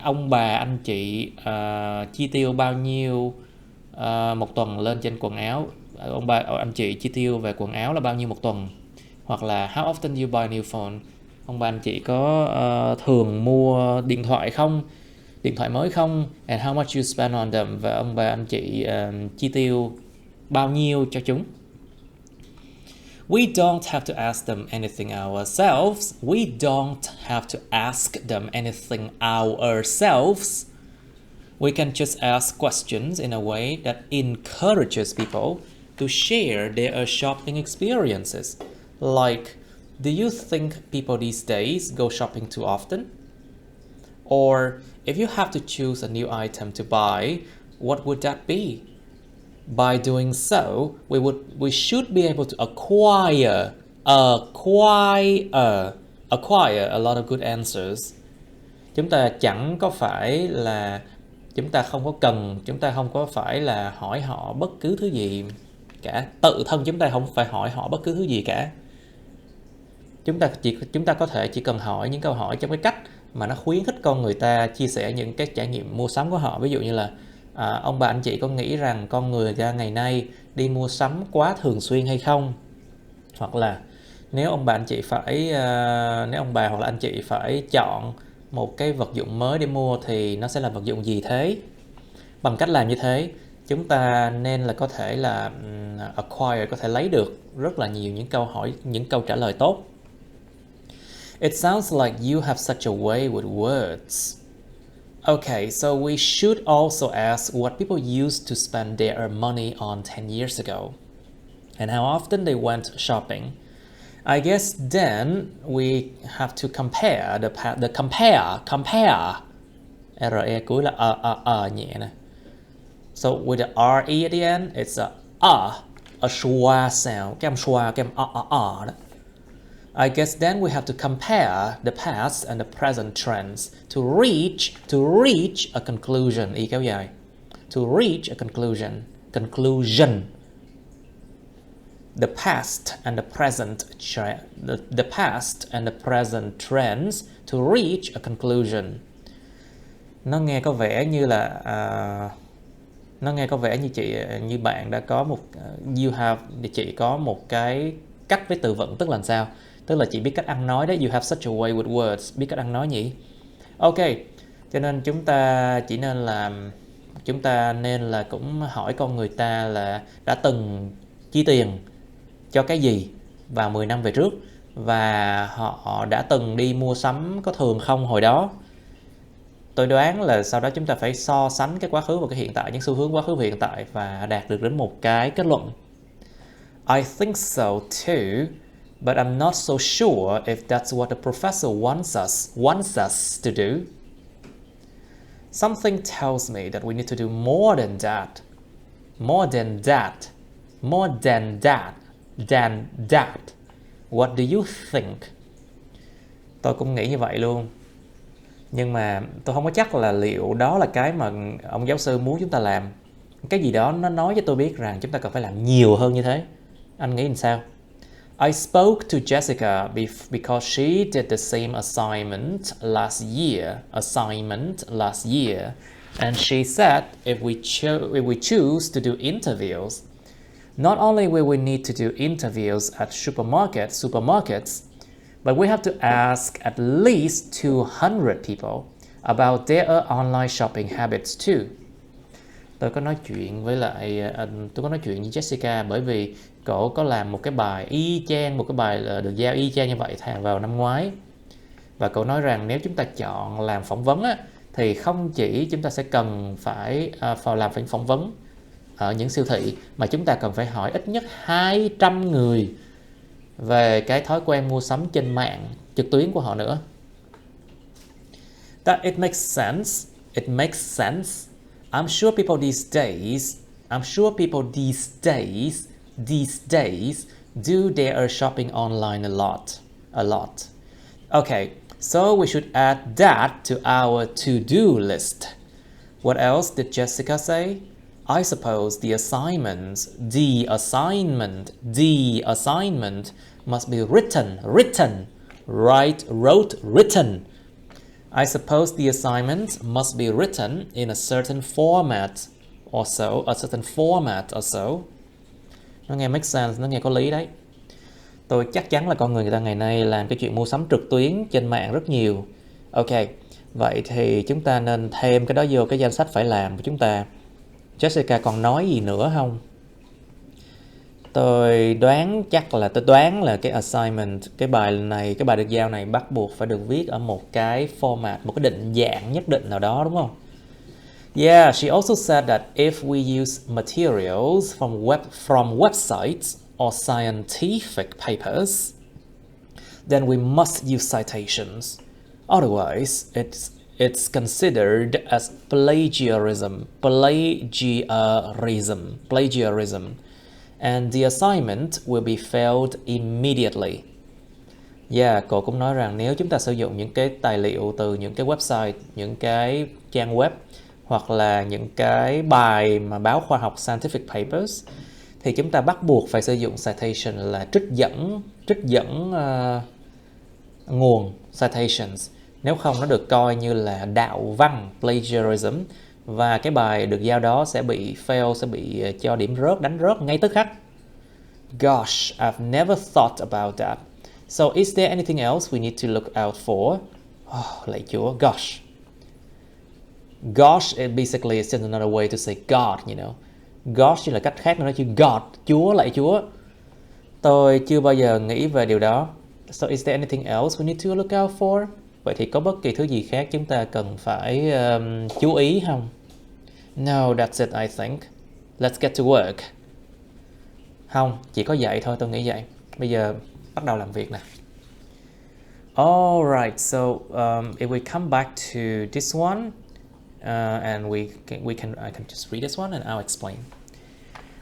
ông bà anh chị chi tiêu bao nhiêu một tuần lên trên quần áo, ông bà anh chị chi tiêu về quần áo là bao nhiêu một tuần, hoặc là how often you buy new phone, ông bà anh chị có thường mua điện thoại không, điện thoại mới không, and how much you spend on them, và ông bà anh chị chi tiêu bao nhiêu cho chúng. We don't have to ask them anything ourselves. We don't have to ask them anything ourselves. We can just ask questions in a way that encourages people to share their shopping experiences. Like, do you think people these days go shopping too often? Or if you have to choose a new item to buy, what would that be? By doing so, we should be able to acquire a lot of good answers. Chúng ta chẳng có phải là chúng ta không có phải là hỏi họ bất cứ thứ gì cả. Tự thân chúng ta không phải hỏi họ bất cứ thứ gì cả. Chúng ta có thể chỉ cần hỏi những câu hỏi trong cái cách mà nó khuyến khích con người ta chia sẻ những cái trải nghiệm mua sắm của họ. Ví dụ như là ông bà anh chị có nghĩ rằng con người ta ngày nay đi mua sắm quá thường xuyên hay không? Hoặc là nếu ông bà hoặc là anh chị phải chọn một cái vật dụng mới để mua thì nó sẽ là vật dụng gì thế? Bằng cách làm như thế, chúng ta nên là có thể là acquire, có thể lấy được rất là nhiều những câu trả lời tốt. It sounds like you have such a way with words. Okay, so we should also ask what people used to spend their money on 10 years ago and how often they went shopping. I guess then we have to compare RE cuối là nhẹ nè. So with the RE at the end, it's a schwa sound, cái âm schwa, cái âm đó. I guess then we have to compare the past and the present trends to reach a conclusion. Y kéo dài. To reach a conclusion. The past and the present trends to reach a conclusion. Nó nghe có vẻ như như bạn đã có một chị có một cái cách với từ vựng, tức là sao? Tức là chị biết cách ăn nói đấy. You have such a way with words. Biết cách ăn nói nhỉ? Ok. Cho nên chúng ta nên là cũng hỏi con người ta là đã từng chi tiền cho cái gì vào 10 năm về trước, và họ đã từng đi mua sắm có thường không hồi đó. Tôi đoán là sau đó chúng ta phải so sánh cái quá khứ và cái hiện tại, những xu hướng quá khứ và hiện tại, và đạt được đến một cái kết luận. I think so too, but I'm not so sure if that's what the professor wants us to do. Something tells me that we need to do more than that. What do you think? Tôi cũng nghĩ như vậy luôn. Nhưng mà tôi không có chắc là liệu đó là cái mà ông giáo sư muốn chúng ta làm. Cái gì đó nó nói cho tôi biết rằng chúng ta cần phải làm nhiều hơn như thế. Anh nghĩ làm sao? I spoke to Jessica because she did the same assignment last year, and she said if we choose to do interviews, not only will we need to do interviews at supermarkets, but we have to ask at least 200 people about their online shopping habits too. Tôi có nói chuyện với Jessica bởi vì cô có làm một cái bài y chang, một cái bài được giao y chang như vậy vào năm ngoái. Và cô nói rằng nếu chúng ta chọn làm phỏng vấn á, thì không chỉ chúng ta sẽ cần phải làm phỏng vấn ở những siêu thị, mà chúng ta cần phải hỏi ít nhất 200 người về cái thói quen mua sắm trên mạng trực tuyến của họ nữa. That it makes sense. I'm sure people these days do their shopping online a lot. Okay, so we should add that to our to-do list. What else did Jessica say? I suppose the assignment must be written wrote, written. I suppose the assignment must be written in a certain format or so. Nó nghe make sense, nó nghe có lý đấy. Tôi chắc chắn là con người ta ngày nay làm cái chuyện mua sắm trực tuyến trên mạng rất nhiều. Ok, vậy thì chúng ta nên thêm cái đó vô cái danh sách phải làm của chúng ta. Jessica còn nói gì nữa không? Tôi đoán là cái assignment, cái bài này, cái bài được giao này bắt buộc phải được viết ở một cái format, một cái định dạng nhất định nào đó, đúng không? Yeah, she also said that if we use materials from websites or scientific papers, then we must use citations. Otherwise, it's considered as plagiarism, and the assignment will be failed immediately. Yeah, cô cũng nói rằng nếu chúng ta sử dụng những cái tài liệu từ những cái website, những cái trang web hoặc là những cái bài mà báo khoa học scientific papers thì chúng ta bắt buộc phải sử dụng citation là trích dẫn nguồn citations. Nếu không nó được coi như là đạo văn plagiarism và cái bài được giao đó sẽ bị fail, sẽ bị cho điểm rớt, đánh rớt ngay tức khắc. Gosh, I've never thought about that. So is there anything else we need to look out for? Oh, lạy Chúa, gosh. Gosh, it basically is just another way to say God, you know. Gosh là cách khác nói chữ God, Chúa, lạy Chúa. Tôi chưa bao giờ nghĩ về điều đó. So is there anything else we need to look out for? Vậy thì có bất kỳ thứ gì khác chúng ta cần phải chú ý không? No, that's it, I think. Let's get to work. Không, chỉ có vậy thôi, tôi nghĩ vậy. Bây giờ bắt đầu làm việc nè. Alright, so if we come back to this one, and I can just read this one and I'll explain.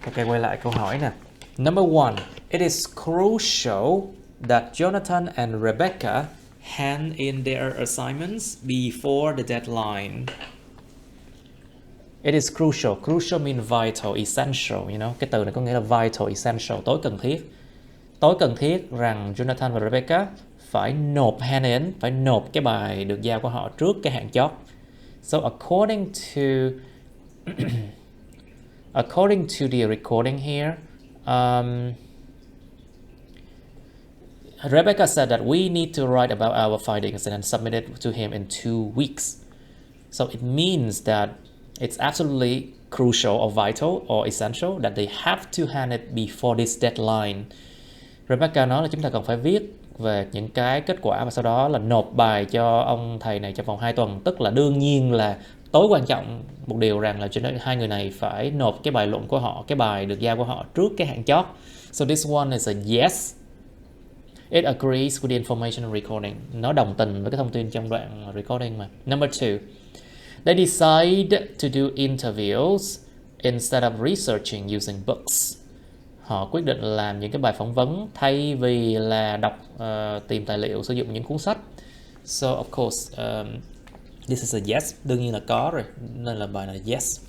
Ok, quay lại câu hỏi nè. Number one, it is crucial that Jonathan and Rebecca hand in their assignments before the deadline. It is crucial. Crucial means vital, essential, you know. Cái từ này có nghĩa là vital, essential, tối cần thiết. Tối cần thiết rằng Jonathan và Rebecca phải nộp hand in, phải nộp cái bài được giao của họ trước cái hạn chót. So according to the recording here, Rebecca said that we need to write about our findings and then submit it to him in 2 weeks. So it means that it's absolutely crucial or vital or essential that they have to hand it before this deadline. Rebecca nói là chúng ta cần phải viết về những cái kết quả và sau đó là nộp bài cho ông thầy này trong vòng 2 tuần. Tức là đương nhiên là tối quan trọng một điều rằng là hai người này phải nộp cái bài luận của họ, cái bài được giao của họ trước cái hạn chót. So this one is a yes. It agrees with the information recording. Nó đồng tình với cái thông tin trong đoạn recording mà. Number two, they decide to do interviews instead of researching using books. Họ quyết định làm những cái bài phỏng vấn thay vì là tìm tài liệu sử dụng những cuốn sách. So of course, this is a yes. Đương nhiên là có rồi, nên là bài này yes.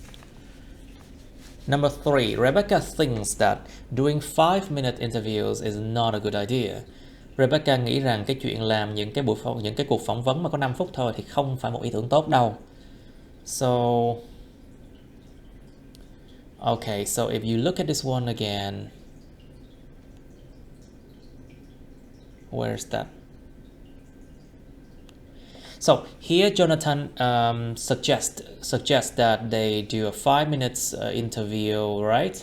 Number three, Rebecca thinks that doing 5-minute interviews is not a good idea. Rebecca nghĩ rằng cái chuyện làm những cái cuộc phỏng vấn mà có 5 phút thôi thì không phải một ý tưởng tốt đâu. So okay, so if you look at this one again, where's that? So here Jonathan suggests that they do a 5 minutes interview, right?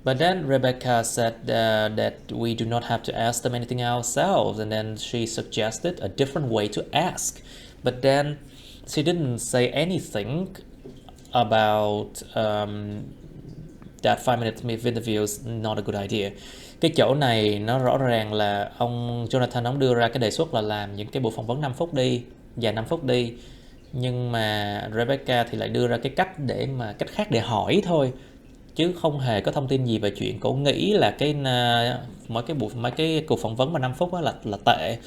But then Rebecca said that we do not have to ask them anything ourselves, and then she suggested a different way to ask. But then she didn't say anything about that 5-minute interview is not a good idea. Cái chỗ này nó rõ ràng là ông Jonathan ông đưa ra cái đề xuất là làm những cái buổi phỏng vấn 5 phút đi, dài 5 phút đi. Nhưng mà Rebecca thì lại đưa ra cái cách khác để hỏi thôi, chứ không hề có thông tin gì về chuyện cô nghĩ là mấy cái cuộc phỏng vấn mà 5 phút đó là tệ.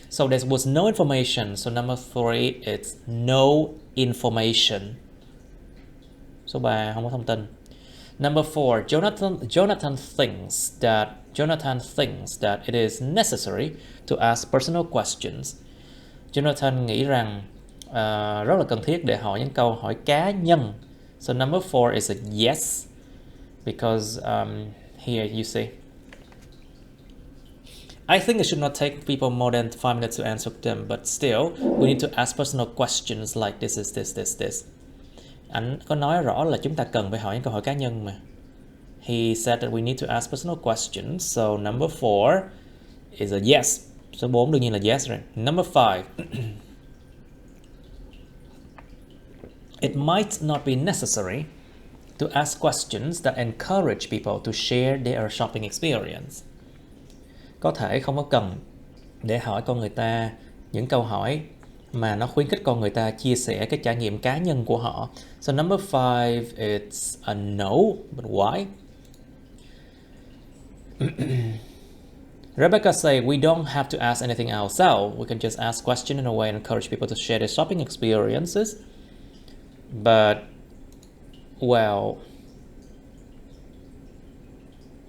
So there was no information. So number 3 it's no information. Số 3 không có thông tin. Number 4, Jonathan thinks that it is necessary to ask personal questions. Jonathan nghĩ rằng rất là cần thiết để hỏi những câu hỏi cá nhân. So number 4 is a yes, because here you see, I think it should not take people more than 5 minutes to answer them, but still, we need to ask personal questions like this is this. Anh có nói rõ là chúng ta cần phải hỏi những câu hỏi cá nhân mà. He said that we need to ask personal questions, so number 4 is a yes. Số 4 đương nhiên là yes rồi. Number 5. It might not be necessary to ask questions that encourage people to share their shopping experience. Có thể không có cần để hỏi con người ta những câu hỏi mà nó khuyến khích con người ta chia sẻ cái trải nghiệm cá nhân của họ. So number 5, it's a no, but why? Rebecca say we don't have to ask anything ourselves. We can just ask questions in a way and encourage people to share their shopping experiences. But, well,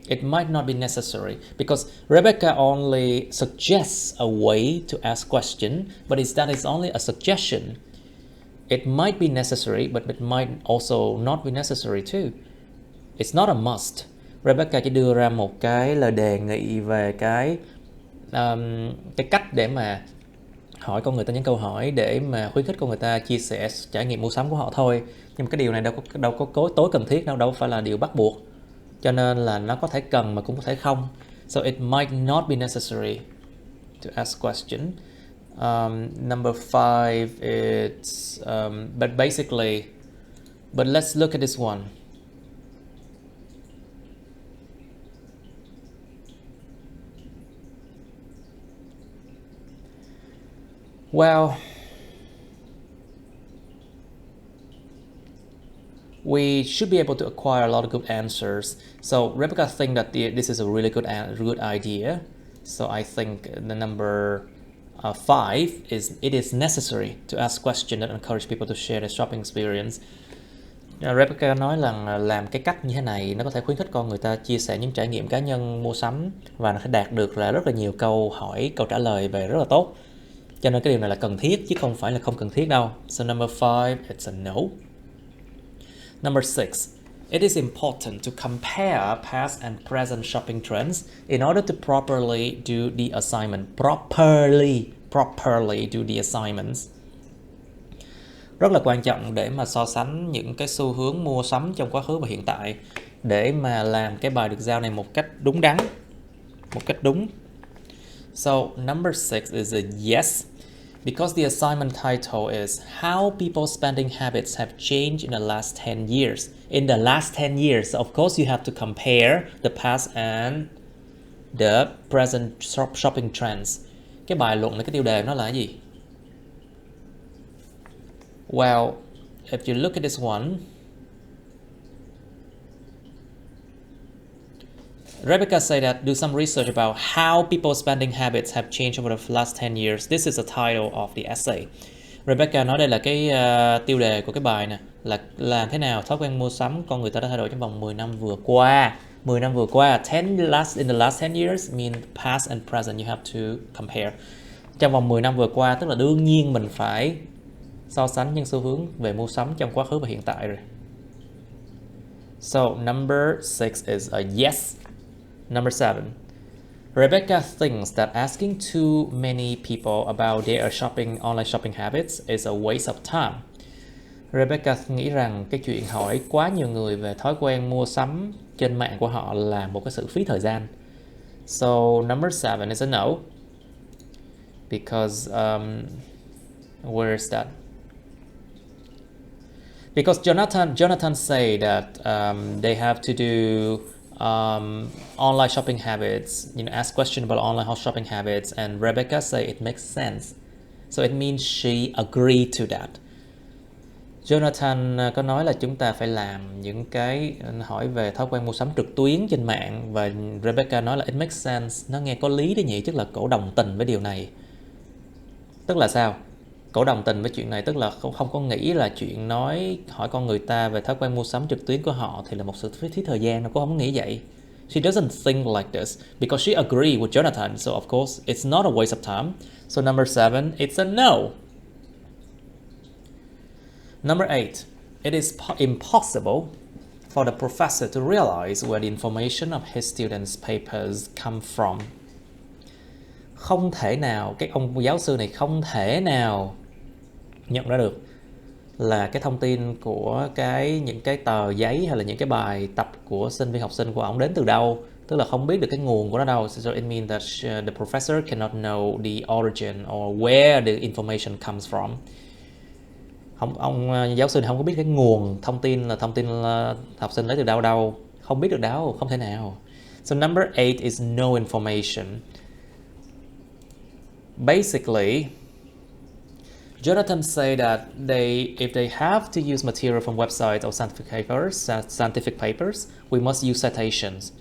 it might not be necessary because Rebecca only suggests a way to ask question, but that is only a suggestion. It might be necessary, but it might also not be necessary too. It's not a must. Rebecca chỉ đưa ra một cái lời đề nghị về cái cách để mà hỏi con người ta những câu hỏi để mà khuyến khích con người ta chia sẻ trải nghiệm mua sắm của họ thôi. Nhưng mà cái điều này đâu có tối cần thiết đâu phải là điều bắt buộc. Cho nên là nó có thể cần mà cũng có thể không. So it might not be necessary to ask question. Number 5 it's but let's look at this one. Well, we should be able to acquire a lot of good answers. So Rebecca thinks that this is a really good idea. So I think the number 5 is it is necessary to ask questions that encourage people to share their shopping experience. Rebecca nói rằng làm cái cách như thế này nó có thể khuyến khích con người ta chia sẻ những trải nghiệm cá nhân mua sắm và nó sẽ đạt được là rất là nhiều câu trả lời về rất là tốt. Cho nên cái điều này là cần thiết chứ không phải là không cần thiết đâu. So number 5, it's a no. Number 6, it is important to compare past and present shopping trends in order to properly do the assignment. Properly do the assignments. Rất là quan trọng để mà so sánh những cái xu hướng mua sắm trong quá khứ và hiện tại để mà làm cái bài được giao này một cách đúng đắn, một cách đúng. So number 6 is a yes. Because the assignment title is How People's Spending Habits Have Changed in the Last 10 Years. In the last 10 years, of course, you have to compare the past and the present shopping trends. Cái bài luận này, cái tiêu đề nó là gì? Well, if you look at this one, Rebecca said that do some research about how people's spending habits have changed over the last 10 years. This is the title of the essay. Rebecca nói đây là cái tiêu đề của cái bài nè, là làm thế nào thói quen mua sắm con người ta đã thay đổi trong vòng 10 năm vừa qua. 10 năm vừa qua, in the last 10 years mean past and present, you have to compare. Trong vòng 10 năm vừa qua tức là đương nhiên mình phải so sánh những xu hướng về mua sắm trong quá khứ và hiện tại rồi. So number 6 is a yes. Number 7, Rebecca thinks that asking too many people about their online shopping habits is a waste of time. Rebecca nghĩ rằng cái chuyện hỏi quá nhiều người về thói quen mua sắm trên mạng của họ là một cái sự phí thời gian. So number 7 is a no. Because where is that? Because Jonathan say that they have to do online shopping habits, ask question about online shopping habits, and Rebecca say it makes sense. So it means she agreed to that. Jonathan có nói là chúng ta phải làm những cái hỏi về thói quen mua sắm trực tuyến trên mạng, và Rebecca nói là it makes sense. Nó nghe có lý đấy nhỉ, tức là cổ đồng tình với điều này. Tức là sao? Cổ đồng tình với chuyện này, tức là không có nghĩ là chuyện hỏi con người ta về thói quen mua sắm trực tuyến của họ thì là một sự phí thời gian, nó cũng không nghĩ vậy. She doesn't think like this because she agreed with Jonathan, so of course it's not a waste of time. So number 7, it's a no. Number 8, it is impossible for the professor to realize where the information of his students' papers come from. Không thể nào, cái ông giáo sư này không thể nào nhận ra được là cái thông tin của những cái tờ giấy hay là những cái bài tập của sinh viên học sinh của ông đến từ đâu, tức là không biết được cái nguồn của nó đâu. So it means that the professor cannot know the origin or where the information comes from. Ông giáo sư này không có biết cái nguồn thông tin là học sinh lấy từ đâu, không biết được đâu, không thể nào. So number 8 is no information. Basically, Jonathan said that if they have to use material from websites or scientific papers, we must use citations.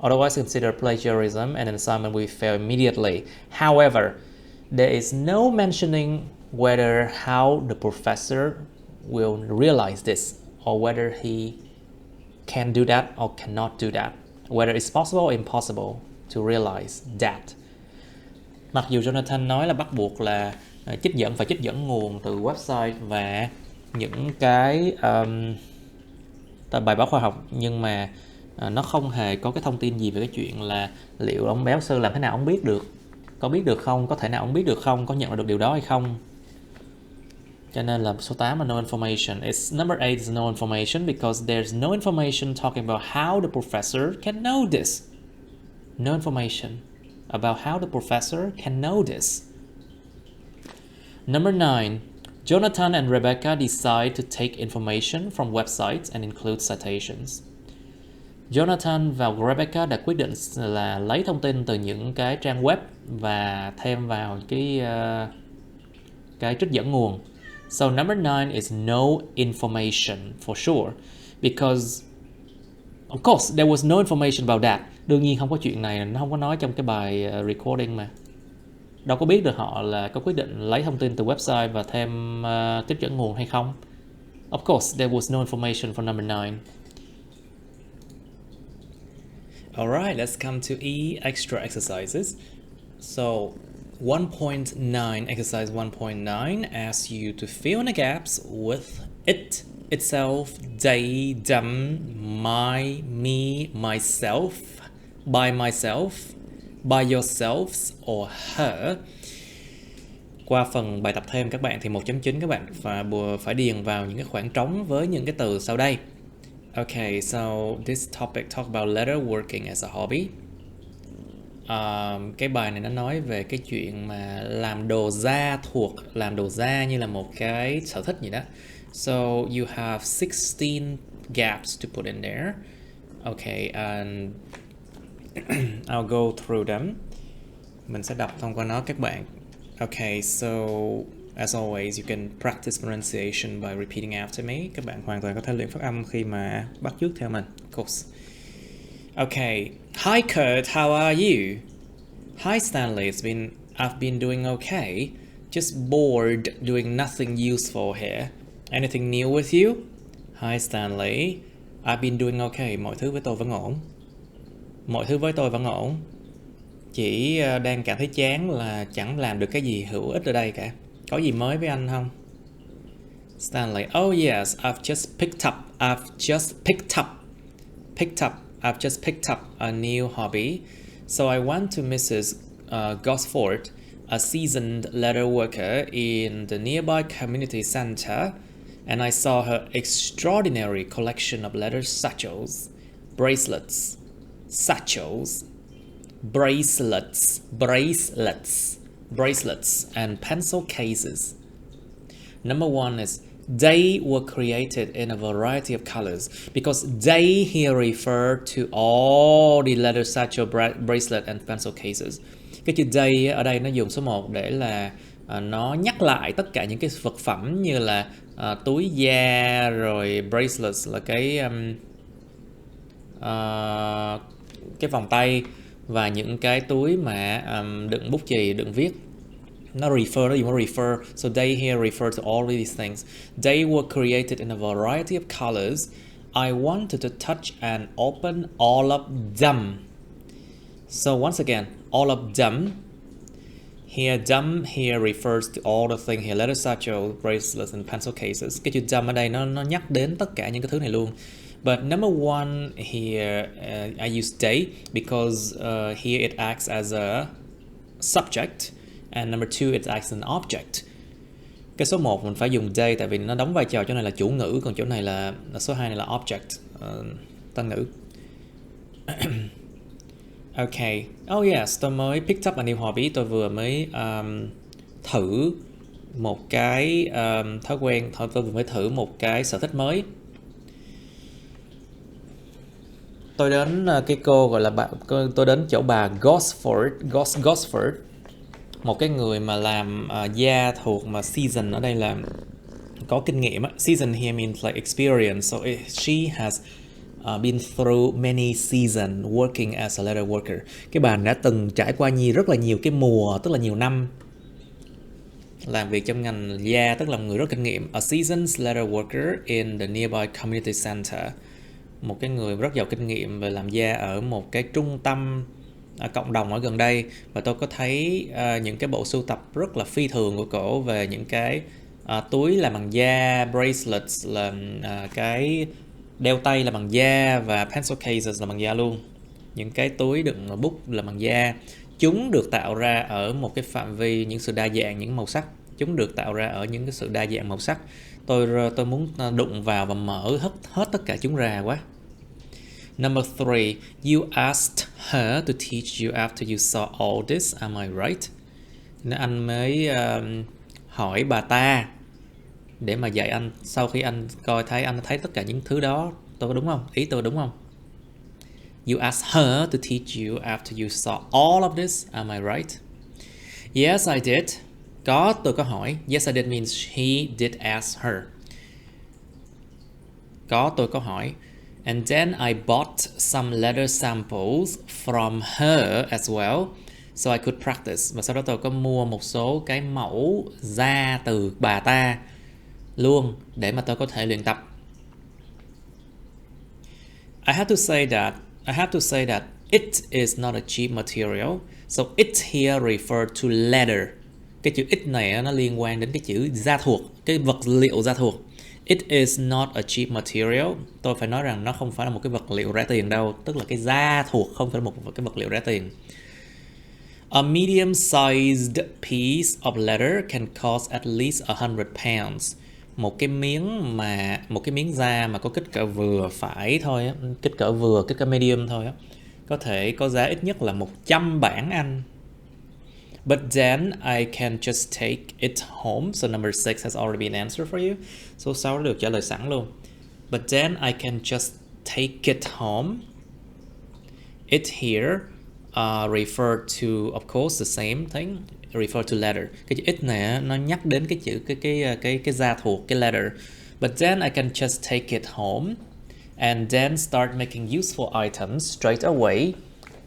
Otherwise, consider plagiarism and an assignment will fail immediately. However, there is no mentioning how the professor will realize this, or whether he can do that or cannot do that, whether it's possible or impossible to realize that. Mặc dù Jonathan nói là bắt buộc là phải trích dẫn nguồn từ website và những cái bài báo khoa học, nhưng mà nó không hề có cái thông tin gì về cái chuyện là liệu ông giáo sư làm thế nào ông biết được, có biết được không, có thể nào ông biết được không, có nhận ra được điều đó hay không. Cho nên là số 8 là no information. Number 8 is no information because there's no information talking about how the professor can know this. No information about how the professor can know this. Number 9, Jonathan and Rebecca decide to take information from websites and include citations. Jonathan và Rebecca đã quyết định là lấy thông tin từ những cái trang web và thêm vào cái trích dẫn nguồn. So number 9 is no information for sure because of course there was no information about that. Đương nhiên không có chuyện này, nó không có nói trong cái bài recording mà. Đâu có biết được họ là có quyết định lấy thông tin từ website và thêm trích dẫn nguồn hay không. Of course there was no information for number 9. Alright, let's come to extra exercises. So 1.9, exercise 1.9 asks you to fill in the gaps with it, itself, they, them, my, me, myself, by myself, by yourselves, or her. Qua phần bài tập thêm các bạn thì 1.9 các bạn phải điền vào những cái khoảng trống với những cái từ sau đây. Okay, so this topic talk about letter working as a hobby. Cái bài này nó nói về cái chuyện mà làm đồ da như là một cái sở thích gì đó. So you have 16 gaps to put in there. Okay, and I'll go through them. Mình sẽ đọc thông qua nó các bạn. Okay, so as always, you can practice pronunciation by repeating after me. Các bạn hoàn toàn có thể luyện phát âm khi mà bắt chước theo mình, of course. Okay, hi Kurt, how are you? Hi Stanley, I've been doing okay. Just bored doing nothing useful here. Anything new with you? Hi Stanley, I've been doing okay. Mọi thứ với tôi vẫn ổn. Mọi thứ với tôi vẫn ổn. Chỉ đang cảm thấy chán là chẳng làm được cái gì hữu ích ở đây cả. Có gì mới với anh không? Stanley, oh yes, I've just picked up a new hobby. So I went to Mrs. Gosford, a seasoned leather worker in the nearby community center, and I saw her extraordinary collection of leather satchels, bracelets, and pencil cases. Number 1 is they were created in a variety of colors because they here refer to all the leather satchel, bracelet and pencil cases. Cái chữ they ở đây nó dùng số 1 để là nó nhắc lại tất cả những cái vật phẩm như là túi da, rồi bracelets là cái vòng tay, và những cái túi mà đựng bút chì, đựng viết. nó refer, nó dùng nó refer. So they here refer to all of these things. They were created in a variety of colors. I wanted to touch and open all of them. So once again, all of them. Here, them here refers to all the things here. Letter satchel, bracelets, and pencil cases. Cái chữ them ở đây nó nhắc đến tất cả những cái thứ này luôn. But number one here, I use they because here it acts as a subject, and number two it acts as an object. Cái số 1 mình phải dùng they tại vì nó đóng vai trò chỗ này là chủ ngữ, còn chỗ này là số 2 này là object, tân ngữ. Okay. Oh yes, tôi mới picked up a new hobby. Tôi vừa mới thử một cái thói quen. Tôi vừa mới thử một cái sở thích mới. Tôi đến cái cô gọi là tôi đến chỗ bà Gosford, một cái người mà làm da thuộc mà season ở đây là có kinh nghiệm á. Season here means like experience, so she has been through many seasons working as a leather worker. Cái bà đã từng trải qua rất là nhiều cái mùa, tức là nhiều năm làm việc trong ngành da, tức là một người rất kinh nghiệm. A seasoned leather worker in the nearby community center. Một cái người rất giàu kinh nghiệm về làm da ở một cái trung tâm cộng đồng ở gần đây. Và tôi có thấy những cái bộ sưu tập rất là phi thường của cổ về những cái túi làm bằng da, bracelets là cái đeo tay là bằng da, và pencil cases là bằng da luôn. Những cái túi đựng bút là bằng da. Chúng được tạo ra ở một cái phạm vi những sự đa dạng, những màu sắc. Chúng được tạo ra ở những cái sự đa dạng màu sắc. Tôi muốn đụng vào và mở hết tất cả chúng ra quá. Number 3, you asked her to teach you after you saw all this, am I right? Nên anh mới hỏi bà ta để mà dạy anh sau khi anh anh thấy tất cả những thứ đó. Tôi có đúng không? Ý tôi đúng không? You asked her to teach you after you saw all of this, am I right? Yes, I did. Tôi có hỏi. Yes, I did means he did ask her. Tôi có hỏi. And then I bought some leather samples from her as well, so I could practice. Và sau đó tôi có mua một số cái mẫu da từ bà ta luôn để mà tôi có thể luyện tập. I have to say that it is not a cheap material. So it here refer to leather. Cái chữ it này nó liên quan đến cái chữ da thuộc, cái vật liệu da thuộc. It is not a cheap material. Tôi phải nói rằng nó không phải là một cái vật liệu rẻ tiền đâu. Tức là cái da thuộc không phải là một cái vật liệu rẻ tiền. A medium-sized piece of leather can cost at least 100 pounds. Một cái miếng da mà có kích cỡ vừa phải thôi á, kích cỡ medium thôi á, có thể có giá ít nhất là 100 bảng Anh. But then I can just take it home. So number 6 has already been answered for you. Số 6 đã được trả lời sẵn luôn. But then I can just take it home. It here refer to, of course, the same thing. Refer to leather. Cái chữ it này nó nhắc đến cái chữ cái da thuộc, cái leather. But then I can just take it home and then start making useful items straight away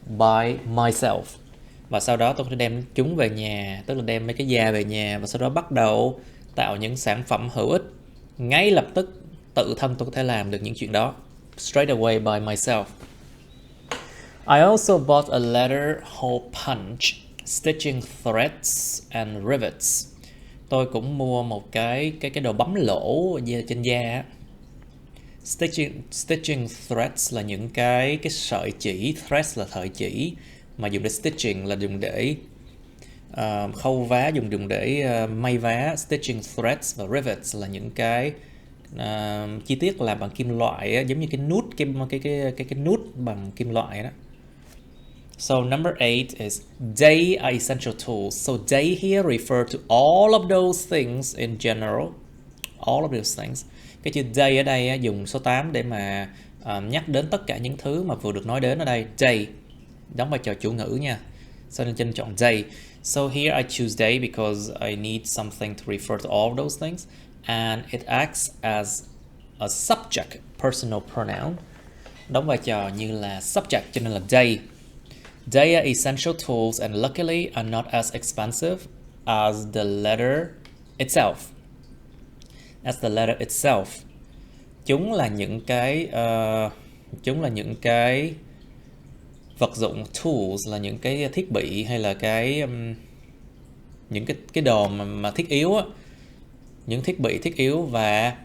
by myself. Và sau đó tôi có thể đem chúng về nhà, tức là đem mấy cái da về nhà, và sau đó bắt đầu tạo những sản phẩm hữu ích. Ngay lập tức tự thân tôi có thể làm được những chuyện đó. Straight away by myself. I also bought a leather hole punch, stitching threads and rivets. Tôi cũng mua một cái đồ bấm lỗ trên da. Stitching threads là những cái sợi chỉ, threads là sợi chỉ mà dùng để stitching là dùng để khâu vá, dùng để may vá. Stitching threads và rivets là những cái chi tiết làm bằng kim loại, giống như cái nút, cái nút bằng kim loại đó. So number 8 is they are essential tools. So they here refer to all of those things in general. All of those things. Cái chữ they ở đây dùng số 8 để mà nhắc đến tất cả những thứ mà vừa được nói đến ở đây. They đóng vai trò chủ ngữ nha. So nên trên chọn they. So here I choose they because I need something to refer to all of those things, and it acts as a subject, personal pronoun. Đóng vai trò như là subject cho nên là they. They are essential tools and luckily are not as expensive as the letter itself. As the letter itself. Chúng là những cái vật dụng, tools là những cái thiết bị hay là những cái đồ mà thiết yếu á, những thiết bị thiết yếu, và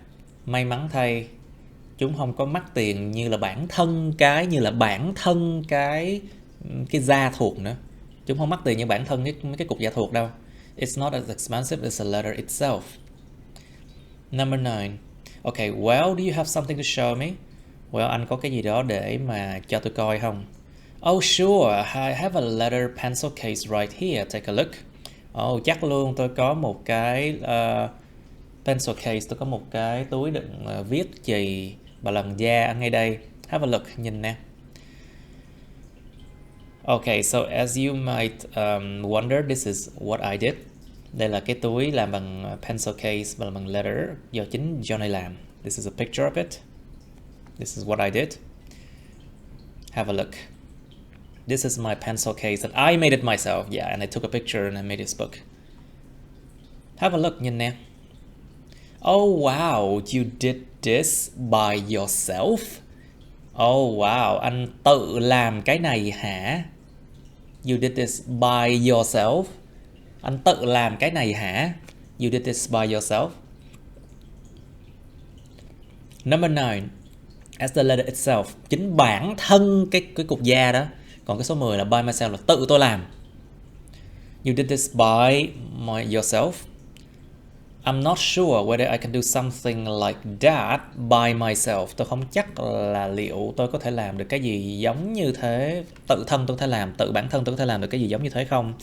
may mắn thay chúng không có mắc tiền như là bản thân cái da thuộc nữa. Chúng không mắc tiền như bản thân cái cục da thuộc đâu. It's not as expensive as the letter itself. Number 9. Okay, well, do you have something to show me? Well, anh có cái gì đó để mà cho tôi coi không? Oh, sure, I have a letter pencil case right here. Take a look. Oh, chắc luôn, tôi có một cái pencil case, tôi có một cái túi đựng viết chì và lần da ở ngay đây. Have a look, nhìn nè. Okay, so as you might wonder, this is what I did. Đây là cái túi làm bằng pencil case và bằng letter do chính Johnny làm. This is a picture of it. This is what I did. Have a look. This is my pencil case that I made it myself. Yeah, and I took a picture and I made this book. Have a look, nhìn nè. Oh wow, you did this by yourself? Oh wow, anh tự làm cái này hả? You did this by yourself? Anh tự làm cái này hả? You did this by yourself? Number 9. As the letter itself. Chính bản thân cái cục da đó. Còn cái số 10 là by myself, là tự tôi làm. You did this by yourself? I'm not sure whether I can do something like that by myself. Tôi không chắc là liệu tôi có thể làm được cái gì giống như thế. Tự bản thân tôi có thể làm được cái gì giống như thế không?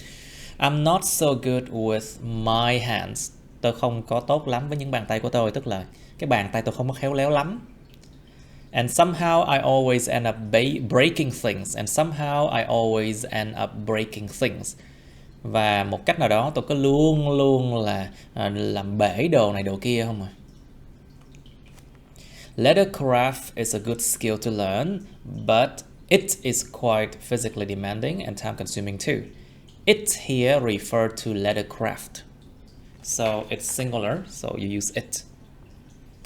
I'm not so good with my hands. Tôi không có tốt lắm với những bàn tay của tôi. Tức là cái bàn tay tôi không có khéo léo lắm. And somehow I always end up breaking things. Và một cách nào đó tôi có luôn là làm bể đồ này đồ kia không à. Lettercraft is a good skill to learn, but it is quite physically demanding and time consuming too. It here refer to lettercraft. So it's singular, so you use it.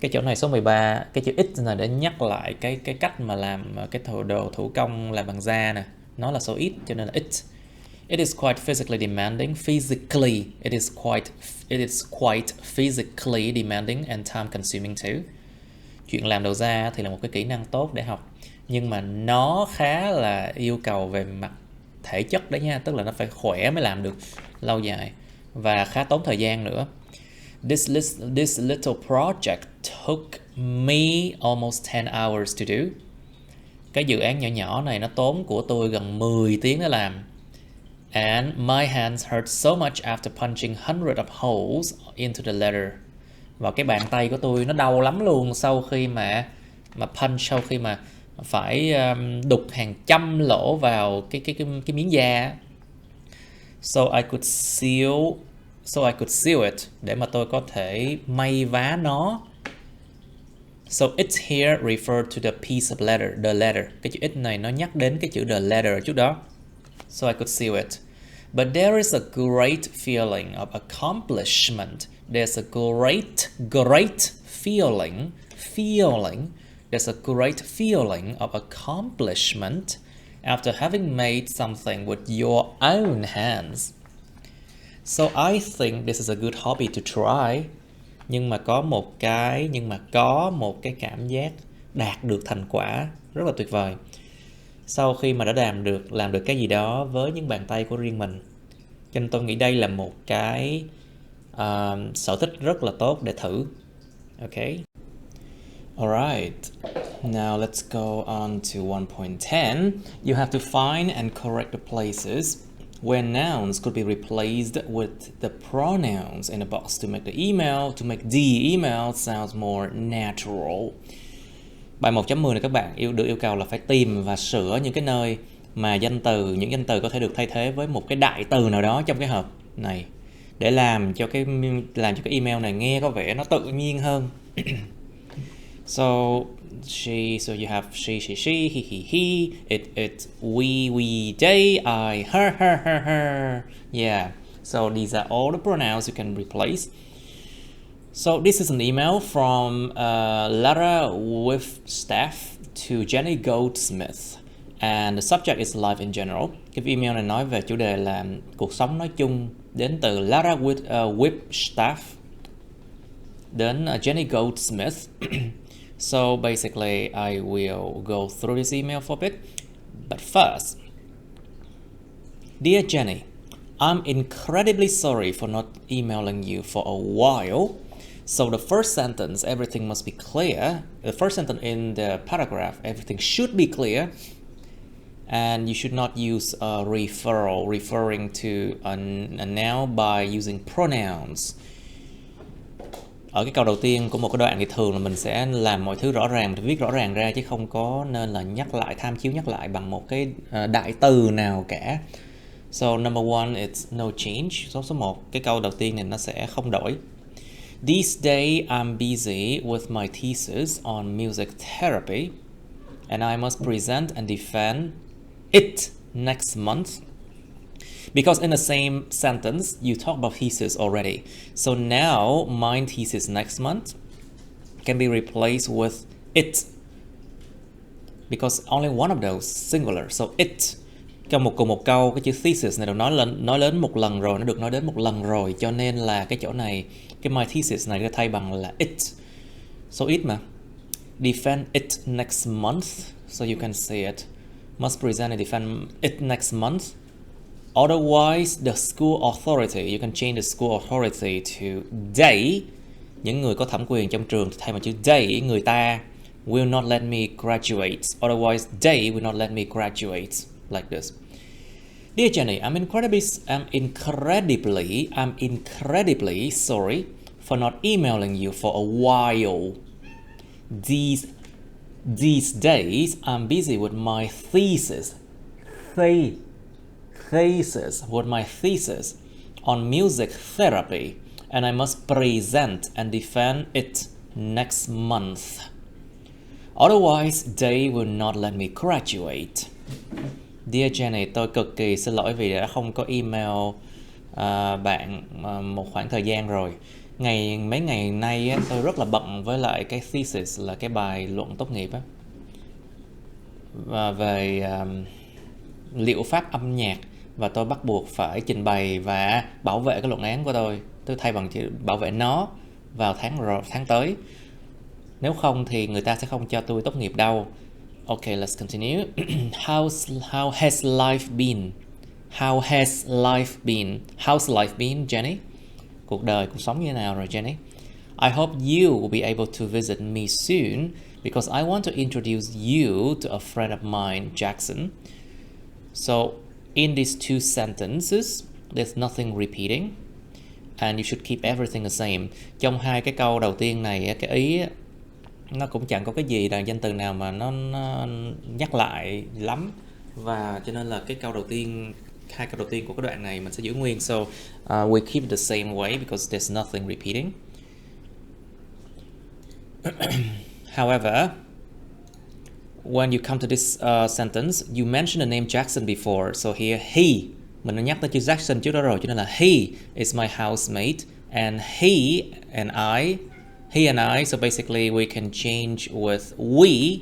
Cái chỗ này số 13, cái chữ it là để nhắc lại cái cách mà làm cái đồ thủ công làm bằng da nè. Nó là số ít cho nên là it. It is quite physically demanding. It is quite physically demanding and time consuming too. Chuyện làm đầu da thì là một cái kỹ năng tốt để học, nhưng mà nó khá là yêu cầu về mặt thể chất đấy nha, tức là nó phải khỏe mới làm được lâu dài và khá tốn thời gian nữa. This little project took me almost 10 hours to do. Cái dự án nhỏ này nó tốn của tôi gần 10 tiếng để làm. And my hands hurt so much after punching hundreds of holes into the letter. Và cái bàn tay của tôi nó đau lắm luôn sau khi mà phải đục hàng trăm lỗ vào cái miếng da. So I could seal it, để mà tôi có thể may vá nó. So it here refer to the piece of letter, the letter. Cái chữ it này nó nhắc đến cái chữ the letter ở trước đó. So I could seal it. But there is a great feeling of accomplishment. There's a great feeling. There's a great feeling of accomplishment after having made something with your own hands. So I think this is a good hobby to try. Nhưng mà có một cái cảm giác đạt được thành quả rất là tuyệt vời sau khi mà đã làm được cái gì đó với những bàn tay của riêng mình. Cho nên tôi nghĩ đây là một cái sở thích rất là tốt để thử. Okay. Alright. Now let's go on to 1.10. You have to find and correct the places where nouns could be replaced with the pronouns in a box to make the email sounds more natural. Bài 1.10 này các bạn được yêu cầu là phải tìm và sửa những cái nơi mà những danh từ có thể được thay thế với một cái đại từ nào đó trong cái hộp này để làm cho cái email này nghe có vẻ nó tự nhiên hơn. So you have she, he, it, we, they, I, her. Yeah. So these are all the pronouns you can replace. So this is an email from Lara with staff to Jenny Goldsmith, and the subject is life in general. Cái email này nói về chủ đề là cuộc sống nói chung, đến từ Lara with staff đến Jenny Goldsmith. So basically I will go through this email for a bit, but first, dear Jenny, I'm incredibly sorry for not emailing you for a while. So the first sentence, everything must be clear. The first sentence in the paragraph, everything should be clear. And you should not use a referral, referring to a noun by using pronouns. Ở cái câu đầu tiên của một cái đoạn thì thường là mình sẽ làm mọi thứ rõ ràng, mình viết rõ ràng ra chứ không có nên là nhắc lại, tham chiếu nhắc lại bằng một cái đại từ nào cả. So number one, it's no change. Số 1, cái câu đầu tiên này nó sẽ không đổi. These days I'm busy with my thesis on music therapy, and I must present and defend it next month. Because in the same sentence, you talk about thesis already. So now, my thesis next month can be replaced with it. Because only one of those singular. So it. Trong cùng một câu, cái chữ thesis này được nói đến một lần rồi, nó được nói đến một lần rồi. Cho nên là cái chỗ này, cái my thesis này được thay bằng là it. So it mà. Defend it next month. So you can say it. Must present and defend it next month. Otherwise, the school authority, you can change the school authority to they, những người có thẩm quyền trong trường thay bằng chữ they, người ta, will not let me graduate. Otherwise, they will not let me graduate. Like this. Dear Jenny, I'm incredibly sorry for not emailing you for a while. These days, I'm busy with my thesis. With my thesis on music therapy, and I must present and defend it next month. Otherwise, they will not let me graduate. Dear Jenny, tôi cực kỳ xin lỗi vì đã không có email bạn một khoảng thời gian rồi. Mấy ngày nay á, tôi rất là bận với lại cái thesis là cái bài luận tốt nghiệp á, và về liệu pháp âm nhạc, và tôi bắt buộc phải trình bày và bảo vệ cái luận án của tôi thay bằng chữ bảo vệ nó vào tháng tới. Nếu không thì người ta sẽ không cho tôi tốt nghiệp đâu. Okay, let's continue. How has life been? How's life been, Jenny? Cuộc sống như thế nào rồi, Jenny? I hope you will be able to visit me soon because I want to introduce you to a friend of mine, Jackson. So, in these two sentences, there's nothing repeating, and you should keep everything the same. Trong hai cái câu đầu tiên này, cái ý nó cũng chẳng có cái gì là danh từ nào mà nó nhắc lại lắm, và cho nên là cái câu đầu tiên, hai câu đầu tiên của cái đoạn này mình sẽ giữ nguyên. So we keep it the same way because there's nothing repeating. However, when you come to this sentence, you mentioned the name Jackson before. So here, he, mình đã nhắc tới chữ Jackson trước đó rồi, cho nên là he is my housemate, and he and I, so basically we can change with we.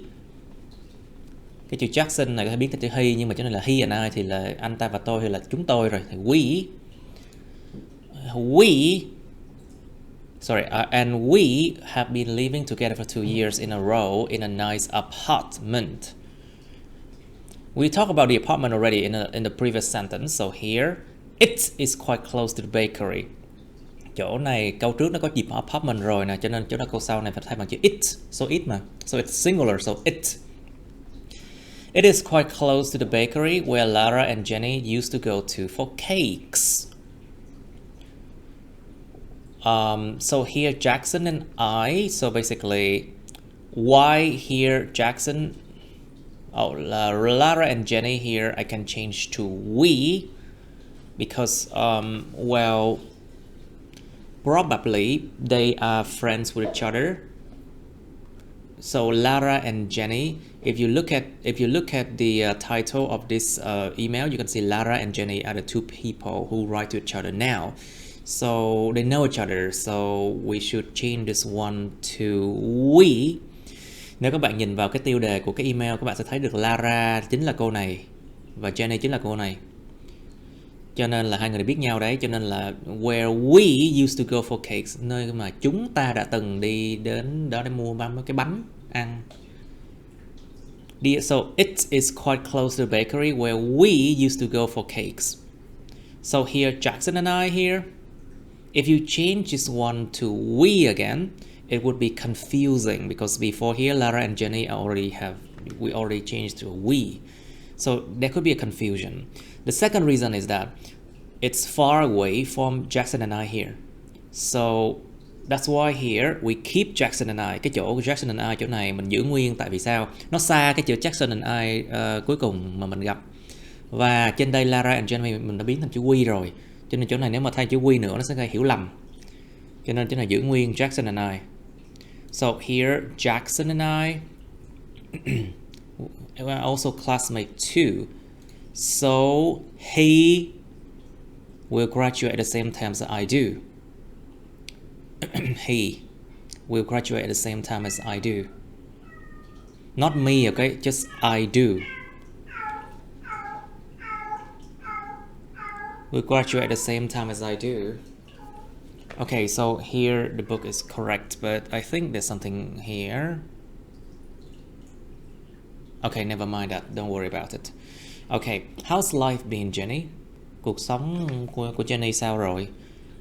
Cái chữ Jackson này có thể biến thành chữ he, nhưng mà cho nên là he and I thì là anh ta và tôi, hay là chúng tôi rồi, thì and we have been living together for 2 years in a row in a nice apartment. We talked about the apartment already in the previous sentence, so here it is quite close to the bakery. Chỗ này câu trước nó có dịp apartment rồi nè, cho nên chỗ đó câu sau này phải thay bằng chữ it. So it mà, so it's singular, so it. It is quite close to the bakery where Lara and Jenny used to go to for cakes. So here Jackson and I, so basically why here Jackson, Lara and Jenny here I can change to we because well, probably they are friends with each other. So Lara and Jenny, if you look at the title of this email, you can see Lara and Jenny are the two people who write to each other now. So they know each other, so we should change this one to we. Nếu các bạn nhìn vào cái tiêu đề của cái email, các bạn sẽ thấy được Lara chính là cô này và Jenny chính là cô này. Cho nên là hai người biết nhau đấy, cho nên là where we used to go for cakes, nơi mà chúng ta đã từng đi đến đó để mua cái bánh ăn. So it is quite close to the bakery where we used to go for cakes. So here Jackson and I here, if you change this one to we again, it would be confusing because before here Lara and Jenny we already changed to we. So there could be a confusion. The second reason is that it's far away from Jackson and I here. So that's why here we keep Jackson and I. Cái chỗ Jackson and I chỗ này mình giữ nguyên, tại vì sao? Nó xa cái chữ Jackson and I cuối cùng mà mình gặp. Và trên đây Lara and Jenny mình đã biến thành chữ we rồi. Cho nên chỗ này nếu mà thay chữ we nữa nó sẽ gây hiểu lầm. Cho nên chỗ này giữ nguyên Jackson and I. So here Jackson and I were also classmate too. So he will graduate at the same time as I do. He will graduate at the same time as I do. Not me, okay? Just I do. Will graduate at the same time as I do. Okay, so here the book is correct, but I think there's something here. Okay, never mind that. Don't worry about it. Okay, how's life been, Jenny? Cuộc sống của Jenny sao rồi?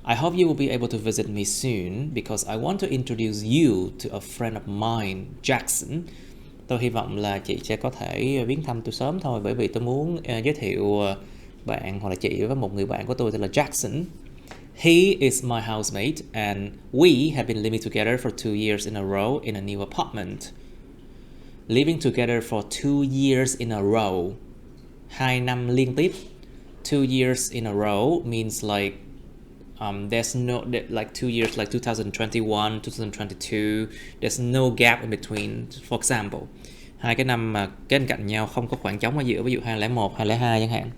I hope you will be able to visit me soon because I want to introduce you to a friend of mine, Jackson. Tôi hy vọng là chị sẽ có thể viếng thăm tôi sớm thôi, bởi vì tôi muốn giới thiệu bạn hoặc là chị với một người bạn của tôi tên là Jackson. He is my housemate and we have been living together for 2 years in a row in a new apartment. Living together for 2 years in a row. 2 năm liên tiếp. 2 years in a row means like there's no like 2 years like 2021, 2022. There's no gap in between. For example, 2 cái năm mà kế cạnh nhau không có khoảng trống ở giữa, ví dụ 2001, 2002 chẳng hạn.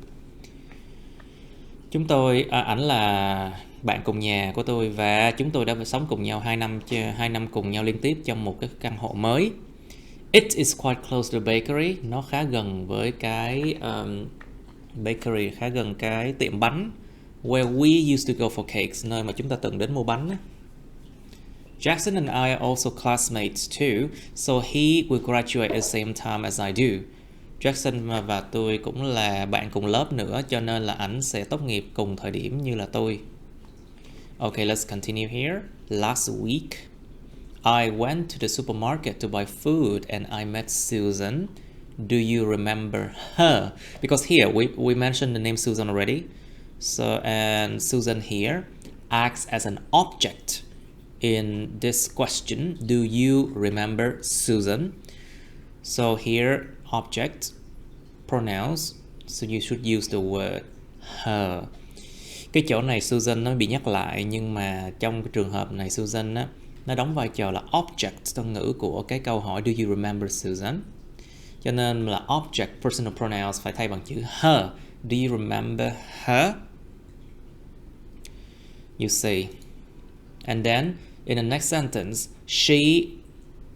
Chúng tôi ảnh là bạn cùng nhà của tôi và chúng tôi đã sống cùng nhau 2 năm cùng nhau liên tiếp trong một cái căn hộ mới. It is quite close to the bakery. Nó khá gần với cái bakery, khá gần cái tiệm bánh. Where we used to go for cakes, nơi mà chúng ta từng đến mua bánh. Jackson and I are also classmates too, so he will graduate at the same time as I do. Jackson và tôi cũng là bạn cùng lớp nữa, cho nên là ảnh sẽ tốt nghiệp cùng thời điểm như là tôi. Okay, let's continue here. Last week, I went to the supermarket to buy food and I met Susan. Do you remember her? Because here we mentioned the name Susan already. So, and Susan here acts as an object in this question. Do you remember Susan? So here, object, pronouns. So you should use the word her. Cái chỗ này Susan nó bị nhắc lại, nhưng mà trong cái trường hợp này Susan á, nó đóng vai trò là object trong ngữ của cái câu hỏi Do you remember Susan? Cho nên là object personal pronouns phải thay bằng chữ her. Do you remember her? You see. And then in the next sentence,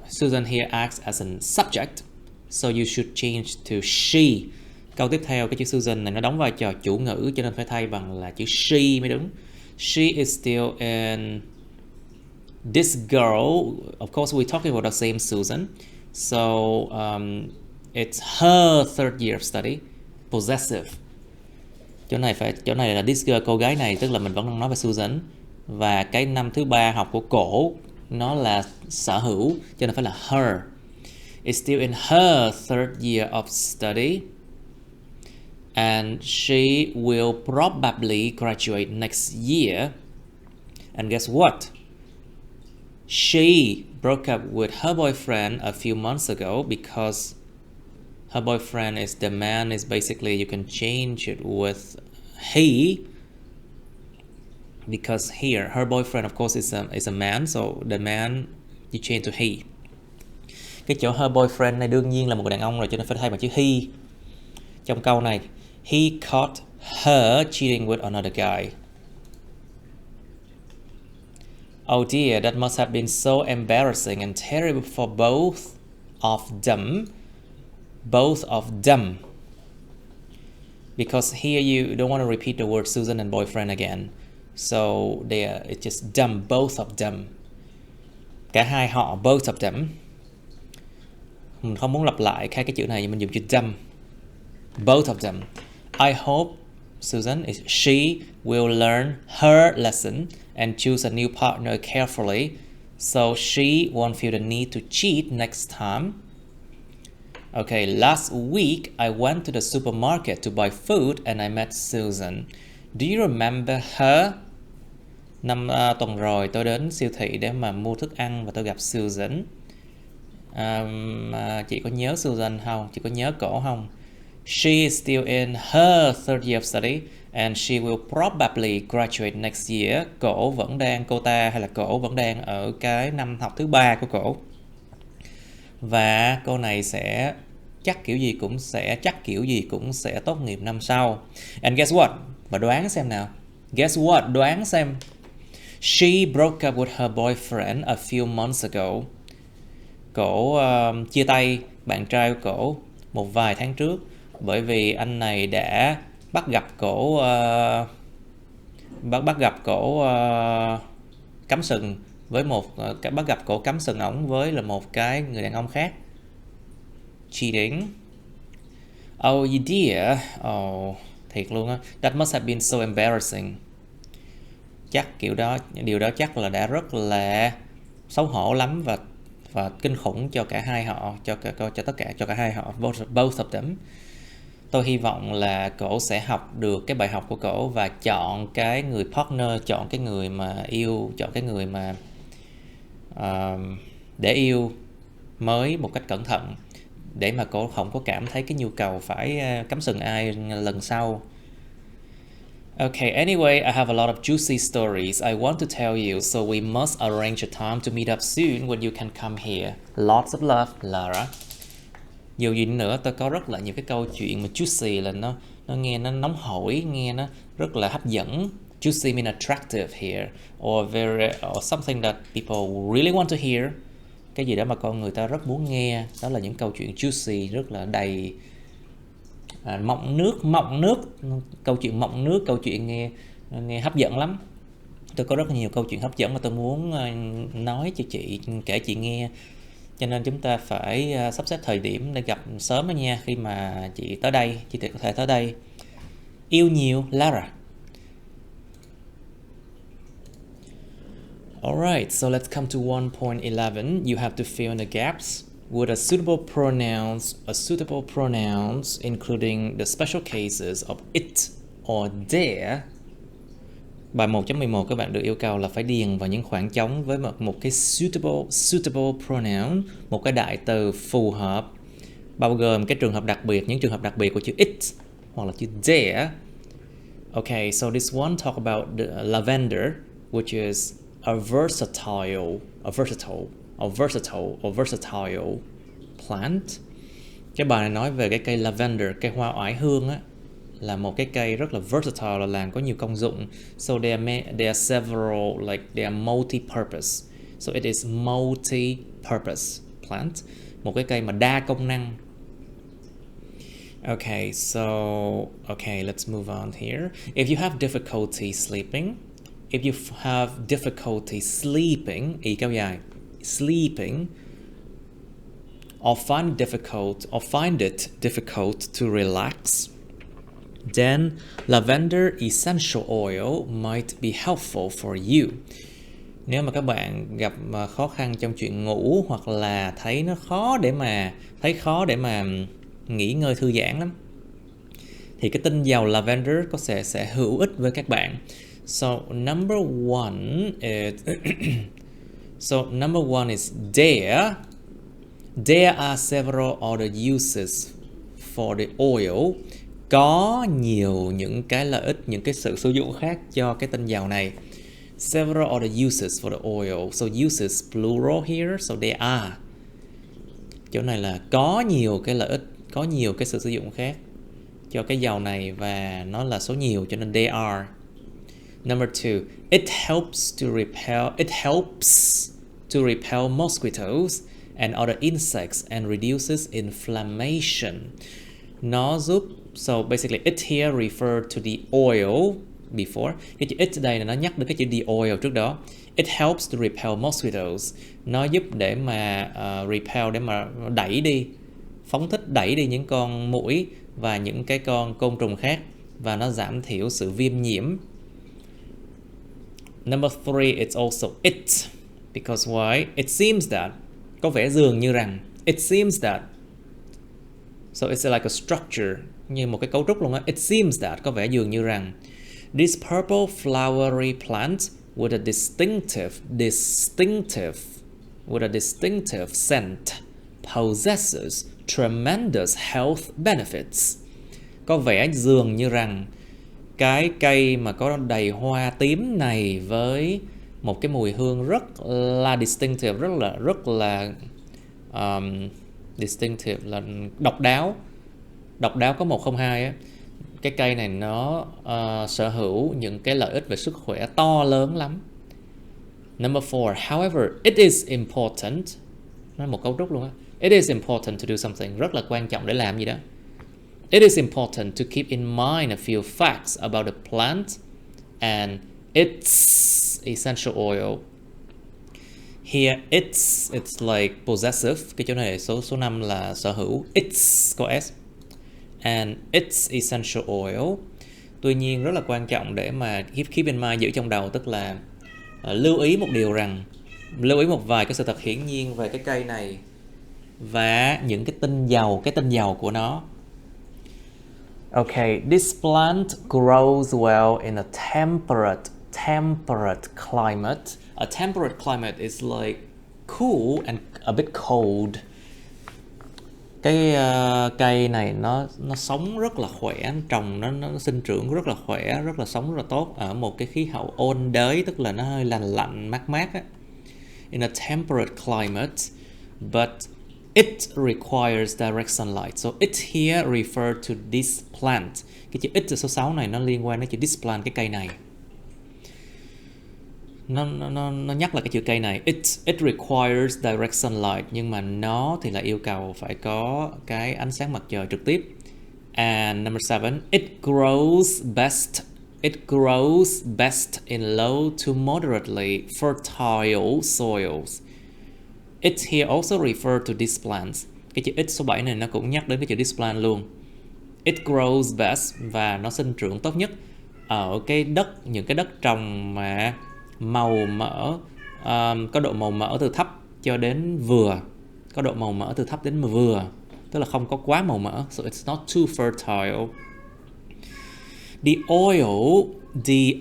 Susan here acts as a subject. So you should change to she. Câu tiếp theo, cái chữ Susan này nó đóng vai trò chủ ngữ, cho nên phải thay bằng là chữ she mới đúng. She is still in this girl. Of course, we're talking about the same Susan. So it's her third year of study. Possessive. Chỗ này là this girl, cô gái này, tức là mình vẫn đang nói về Susan. Và cái năm thứ 3 học của cổ nó là sở hữu, cho nên phải là her. It's still in her third year of study. And she will probably graduate next year. And guess what? She broke up with her boyfriend a few months ago because her boyfriend is the man. Is basically, you can change it with he, because here her boyfriend of course is a man, so the man you change to he. Cái chỗ her boyfriend này đương nhiên là một người đàn ông rồi, cho nên phải thay bằng chữ he. Trong câu này, he caught her cheating with another guy. Oh dear, that must have been so embarrassing and terrible for both of them. Both of them. Because here you don't want to repeat the word Susan and boyfriend again. So it's just them, both of them. Cả hai họ, both of them. Mình không muốn lặp lại hai cái chữ này, mình dùng chữ them. Both of them. I hope Susan she will learn her lesson and choose a new partner carefully so she won't feel the need to cheat next time. Okay, last week I went to the supermarket to buy food and I met Susan. Do you remember her? Tuần rồi tôi đến siêu thị để mà mua thức ăn và tôi gặp Susan. Chị có nhớ Susan không? Chị có nhớ cổ không? She is still in her third year of study and she will probably graduate next year. Cổ vẫn đang ở cái năm học thứ 3 của cổ. Và cô này sẽ chắc kiểu gì cũng sẽ tốt nghiệp năm sau. And guess what? Và đoán xem nào. Guess what? Đoán xem. She broke up with her boyfriend a few months ago. Cổ chia tay bạn trai của cổ một vài tháng trước bởi vì anh này đã bắt gặp cổ cắm sừng với ổng với là một cái người đàn ông khác. Cheating. Oh dear. Oh, thiệt luôn á. That must have been so embarrassing. Chắc điều đó chắc là đã rất là xấu hổ lắm và kinh khủng cho cả hai họ, cho cả hai họ, both of them. Tôi hy vọng là cổ sẽ học được cái bài học của cổ và chọn cái người partner, chọn cái người mà để yêu mới một cách cẩn thận, để mà cổ không có cảm thấy cái nhu cầu phải cắm sừng ai lần sau. Okay, anyway, I have a lot of juicy stories I want to tell you, so we must arrange a time to meet up soon when you can come here. Lots of love, Lara. Dù gì nữa, tôi có rất là nhiều cái câu chuyện mà juicy là nó nghe nó nóng hổi, nghe nó rất là hấp dẫn. Juicy mean attractive here, or something that people really want to hear. Cái gì đó mà con người ta rất muốn nghe, đó là những câu chuyện juicy, rất là đầy mọng nước, câu chuyện mọng nước, câu chuyện nghe hấp dẫn lắm. Tôi có rất nhiều câu chuyện hấp dẫn mà tôi muốn nói cho chị, kể chị nghe. Cho nên chúng ta phải sắp xếp thời điểm để gặp sớm đó nha, khi mà chị tới đây, chị có thể tới đây. Yêu nhiều, Lara. Alright, so let's come to 1.11. You have to fill in the gaps with a suitable pronouns, including the special cases of it or their. Bài 1.11 các bạn được yêu cầu là phải điền vào những khoảng trống với một cái suitable pronoun, một cái đại từ phù hợp, bao gồm cái trường hợp đặc biệt, những trường hợp đặc biệt của chữ it hoặc là chữ their. Okay, so this one talk about the lavender, which is a versatile plant. Cái bài này nói về cái cây lavender, cây hoa oải hương á, là một cái cây rất là versatile, là làm có nhiều công dụng. So there are several, like they are multi-purpose. So it is multi-purpose plant, một cái cây mà đa công năng. Okay, let's move on here. If you have difficulty sleeping, ý kéo dài, sleeping, or find it difficult to relax, then lavender essential oil might be helpful for you. Nếu mà các bạn gặp khó khăn trong chuyện ngủ, hoặc là thấy khó để mà nghỉ ngơi thư giãn lắm, thì cái tinh dầu lavender sẽ hữu ích với các bạn. So number one is there are several other uses for the oil. Có nhiều những cái lợi ích, những cái sự sử dụng khác cho cái tinh dầu này. Several other uses for the oil. So uses plural here, so there are. Chỗ này là có nhiều cái lợi ích, có nhiều cái sự sử dụng khác cho cái dầu này và nó là số nhiều cho nên they are. Number 2, it helps to repel mosquitoes and other insects and reduces inflammation. Nó giúp, so basically it here refer to the oil before. Cái chữ it đây là nó nhắc đến cái chữ the oil trước đó. It helps to repel mosquitoes. Nó giúp để mà repel, để mà đẩy đi, phóng thích, đẩy đi những con muỗi và những cái con côn trùng khác, và nó giảm thiểu sự viêm nhiễm. Number 3, it's also it. Because why? It seems that, có vẻ dường như rằng, it seems that. So it's like a structure, như một cái cấu trúc luôn á. It seems that, có vẻ dường như rằng, this purple flowery plant with a distinctive scent possesses tremendous health benefits. Có vẻ dường như rằng cái cây mà có đầy hoa tím này với một cái mùi hương rất là distinctive, rất là distinctive là độc đáo có 102 á. Cái cây này nó sở hữu những cái lợi ích về sức khỏe to lớn lắm. Number 4, however, it is important. Nó là một cấu trúc luôn á. It is important to do something, rất là quan trọng để làm gì đó. It is important to keep in mind a few facts about the plant and its essential oil. Here it's like possessive, cái chỗ này số 5 là sở hữu, it's có s, and its essential oil. Tuy nhiên rất là quan trọng để mà keep in mind, giữ trong đầu, tức là lưu ý một điều rằng, lưu ý một vài cái sự thật hiển nhiên về cái cây này và những cái tinh dầu của nó. Okay, this plant grows well in a temperate climate. A temperate climate is like cool and a bit cold. Cái cây này nó sống rất là khỏe, trồng nó sinh trưởng rất là khỏe, rất là sống rất là tốt ở một cái khí hậu ôn đới, tức là nó hơi lạnh mát á. In a temperate climate, but it requires direct sunlight. So it here refer to this plant. Cái chữ it số 6 này nó liên quan đến chữ this plant, cái cây này. Nó nhắc là cái chữ cây này. It requires direct sunlight, nhưng mà nó thì là yêu cầu phải có cái ánh sáng mặt trời trực tiếp. And number 7, it grows best in low to moderately fertile soils. It here also refer to this plant. Cái chữ it số 7 này nó cũng nhắc đến cái chữ this plant luôn. It grows best, và nó sinh trưởng tốt nhất ở cái đất, những cái đất trồng mà màu mỡ, có độ màu mỡ từ thấp cho đến vừa, có độ màu mỡ từ thấp đến vừa, tức là không có quá màu mỡ. So it's not too fertile. The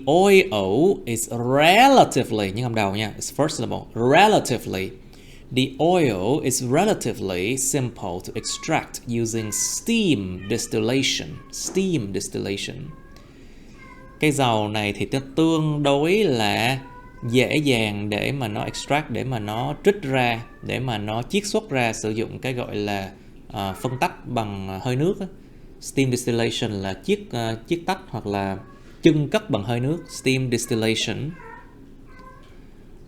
oil is relatively, những âm đầu nha, it's first syllable, relatively. The oil is relatively simple to extract using steam distillation. Cái dầu này thì tương đối là dễ dàng để mà nó extract, để mà nó trích ra, để mà nó chiết xuất ra, sử dụng cái gọi là phân tách bằng hơi nước. Steam distillation là chiết tách hoặc là chưng cất bằng hơi nước. Steam distillation.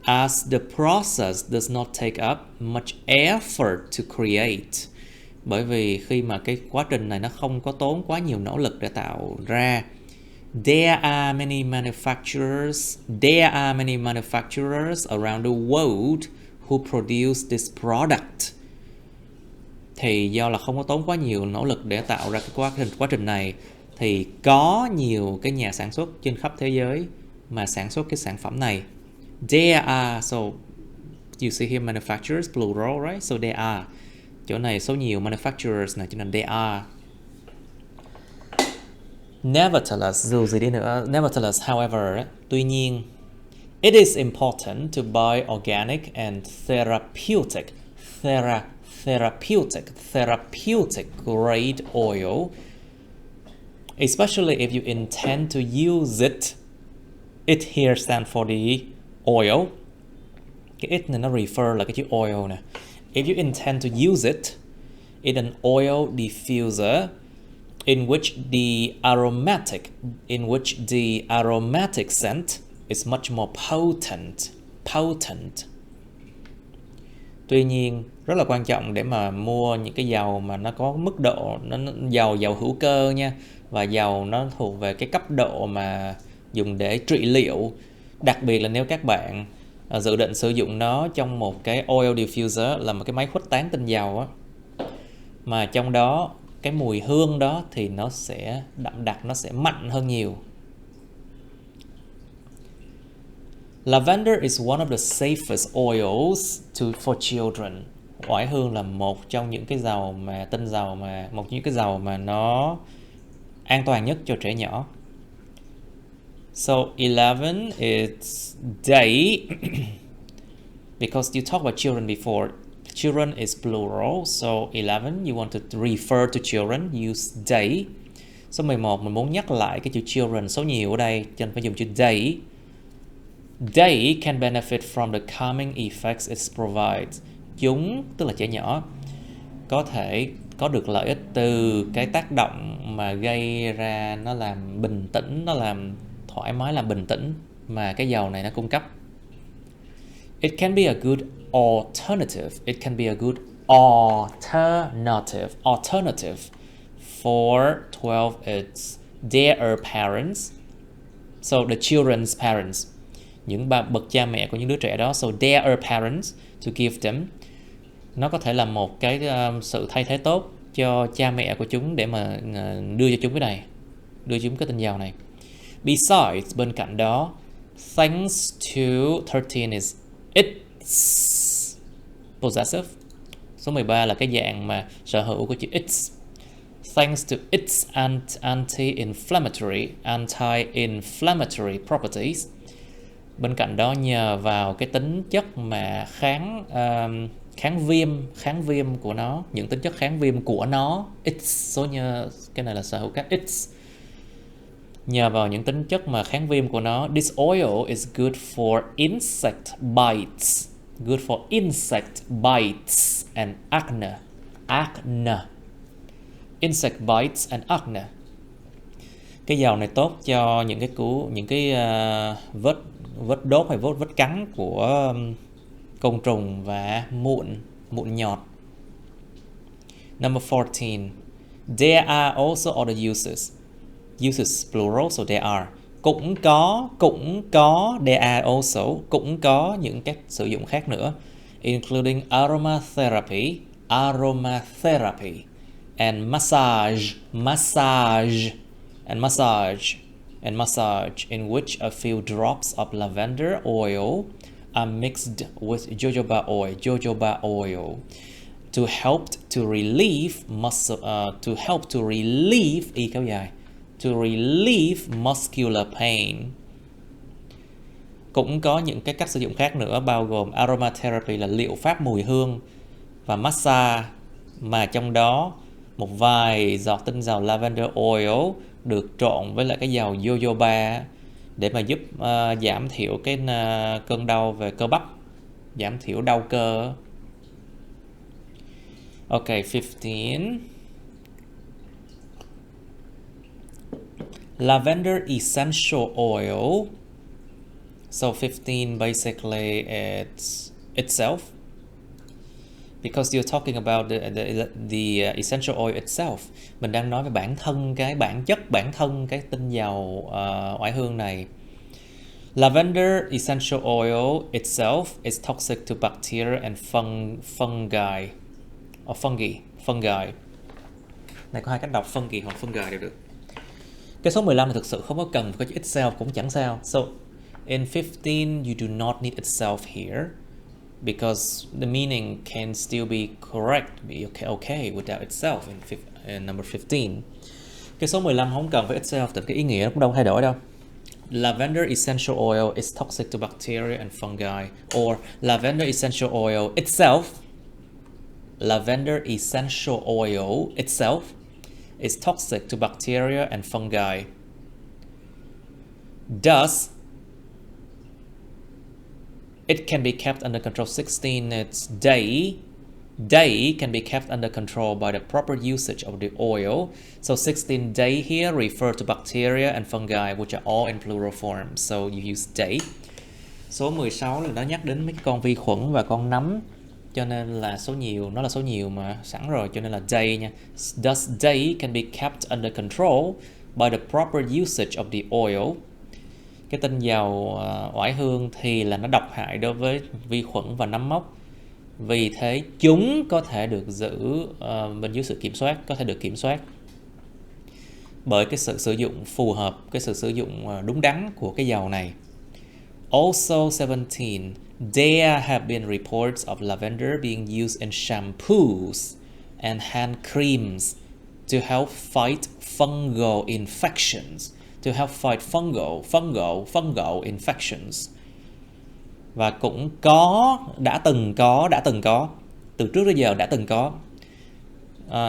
As the process does not take up much effort to create. Bởi vì khi mà cái quá trình này nó không có tốn quá nhiều nỗ lực để tạo ra. There are many manufacturers around the world who produce this product. Thì do là không có tốn quá nhiều nỗ lực để tạo ra cái quá trình này, thì có nhiều cái nhà sản xuất trên khắp thế giới mà sản xuất cái sản phẩm này. There are, so you see here manufacturers plural, right? So there are. Chỗ này số nhiều manufacturers này, cho nên there are. Nevertheless, dù gì đi nữa, nevertheless, however, tuy nhiên, it is important to buy organic and therapeutic grade oil, especially if you intend to use it. It here stands for the oil. Cái it này nó refer là cái chữ oil nè. If you intend to use it in an oil diffuser in which the aromatic scent is much more potent. Tuy nhiên, rất là quan trọng để mà mua những cái dầu mà nó có mức độ nó dầu hữu cơ nha, và dầu nó thuộc về cái cấp độ mà dùng để trị liệu, đặc biệt là nếu các bạn dự định sử dụng nó trong một cái oil diffuser, là một cái máy khuếch tán tinh dầu á, mà trong đó cái mùi hương đó thì nó sẽ đậm đặc, nó sẽ mạnh hơn nhiều. Lavender is one of the safest oils for children. Oải hương là một trong những cái dầu mà một trong những cái dầu mà nó an toàn nhất cho trẻ nhỏ. So 11 is day. Because you talked about children before. Children is plural, so 11 you want to refer to children, use day. Số 11 mình muốn nhắc lại cái chữ children số nhiều ở đây, cho nên phải dùng chữ day. They can benefit from the calming effects it provides. Chúng, tức là trẻ nhỏ, có thể có được lợi ích từ cái tác động mà gây ra, nó làm bình tĩnh, nó làm thoải mái, làm bình tĩnh mà cái dầu này nó cung cấp. It can be a good alternative. It can be a good alternative for 12 its their parents. So the children's parents, những bậc cha mẹ của những đứa trẻ đó. So their parents, to give them. Nó có thể là một cái sự thay thế tốt cho cha mẹ của chúng để mà đưa cho chúng cái này, đưa chúng cái tinh dầu này. Besides, bên cạnh đó, thanks to 13 is it's possessive. Số 13 là cái dạng mà sở hữu của chữ it's. Thanks to its anti-inflammatory properties. Bên cạnh đó, nhờ vào cái tính chất mà kháng viêm của nó, những tính chất kháng viêm của nó, it's, cái này là sở hữu các it's. Nhờ vào những tính chất mà kháng viêm của nó, this oil is good for insect bites. Good for insect bites and acne. Insect bites and acne. Cái dầu này tốt cho những cái vết đốt hay vết cắn của côn trùng và mụn nhọt. Number 14. There are also other uses. Uses plural, so there are. Cũng có, there are also, cũng có những cách sử dụng khác nữa, including aromatherapy and massage in which a few drops of lavender oil are mixed with jojoba oil to help to relieve muscular pain. Cũng có những cái cách sử dụng khác nữa, bao gồm aromatherapy là liệu pháp mùi hương, và massage, mà trong đó một vài giọt tinh dầu lavender oil được trộn với lại cái dầu jojoba để mà giúp giảm thiểu cái cơn đau về cơ bắp, giảm thiểu đau cơ. Ok, 15. Lavender essential oil. So 15 basically it's itself, because you're talking about the essential oil itself. Mình đang nói về bản thân cái tinh dầu oải hương này. Lavender essential oil itself is toxic to bacteria and fungi. Này có hai cách đọc, fungi hoặc fungi đều được. Cái số 15 thì thực sự không có cần có chữ itself cũng chẳng sao. So in 15 you do not need itself here, because the meaning can still be correct, be okay without itself in number 15. Cái số 15 không cần phải itself, thì cái ý nghĩa nó cũng đâu thay đổi đâu. Lavender essential oil is toxic to bacteria and fungi, or lavender essential oil itself. Lavender essential oil itself is toxic to bacteria and fungi. Thus, it can be kept under control. 16, it's day. day can be kept under control by the proper usage of the oil. So 16 day here refer to bacteria and fungi, which are all in plural form. So you use day. Số 16 là nó nhắc đến mấy cái con vi khuẩn và con nấm, cho nên là số nhiều, nó là số nhiều mà sẵn rồi, cho nên là day nha. Thus day can be kept under control by the proper usage of the oil. Cái tinh dầu oải hương thì là nó độc hại đối với vi khuẩn và nấm mốc. Vì thế chúng có thể được giữ bên dưới sự kiểm soát, có thể được kiểm soát bởi cái sự sử dụng phù hợp, cái sự sử dụng đúng đắn của cái dầu này. Also 17, there have been reports of lavender being used in shampoos and hand creams to help fight fungal infections. To help fight fungal infections. Và cũng có, đã từng có, từ trước đến giờ đã từng có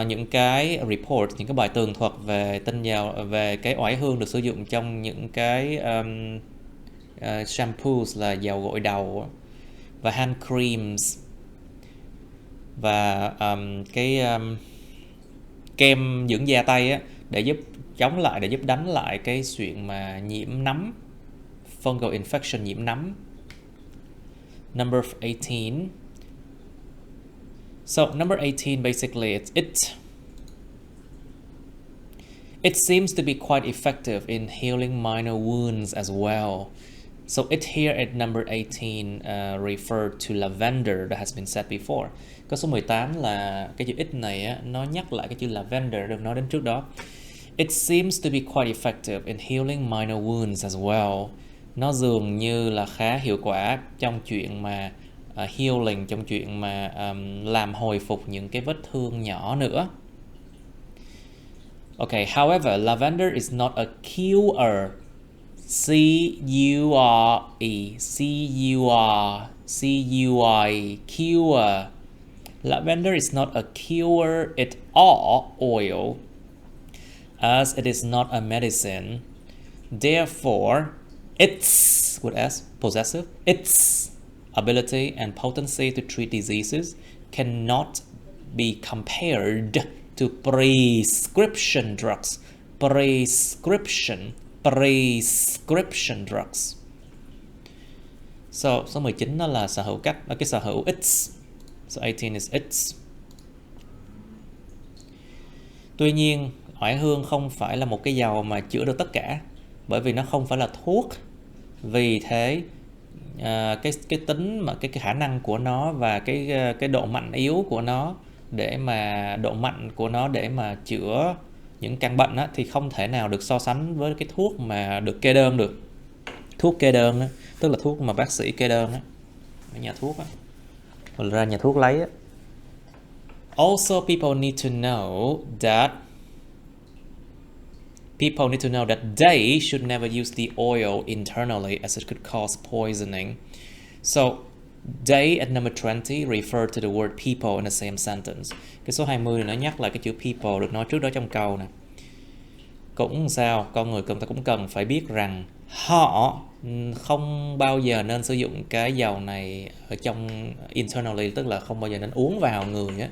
những cái report, những cái bài tường thuật về tinh dầu, về cái oải hương được sử dụng trong những cái shampoos là dầu gội đầu, và hand creams, và kem dưỡng da tay á, để giúp chống lại, để giúp đánh lại cái chuyện mà nhiễm nấm, fungal infection, nhiễm nấm. Number 18. So number 18 basically it seems to be quite effective in healing minor wounds as well. So it here at number 18 referred to lavender that has been said before. Có số 18 là cái chữ it này á, nó nhắc lại cái chữ lavender được nói đến trước đó. It seems to be quite effective in healing minor wounds as well. Nó dường như là khá hiệu quả trong chuyện mà healing, trong chuyện mà làm hồi phục những cái vết thương nhỏ nữa. Okay, however, lavender is not a cure. Cure. Lavender is not a cure at all oil, as it is not a medicine. Therefore, its, with S, possessive, its ability and potency to treat diseases cannot be compared to prescription drugs. Prescription drugs. So, số 19 nó là sở hữu cái sở hữu its. So 18 is its. Tuy nhiên, oải hương không phải là một cái dầu mà chữa được tất cả, bởi vì nó không phải là thuốc. Vì thế cái tính mà cái khả năng của nó và cái độ mạnh yếu của nó để mà chữa những căn bệnh á, thì không thể nào được so sánh với cái thuốc mà được kê đơn được. Thuốc kê đơn á, tức là thuốc mà bác sĩ kê đơn á, ở nhà thuốc á, rồi ra nhà thuốc lấy á. Also, people need to know that they should never use the oil internally, as it could cause poisoning. So, they at number 20 refer to the word people in the same sentence. Cái số 20 nó nhắc lại cái chữ people được nói trước đó trong câu nè. Cũng sao, con người chúng ta cũng cần phải biết rằng họ không bao giờ nên sử dụng cái dầu này ở trong internally, tức là không bao giờ nên uống vào người á.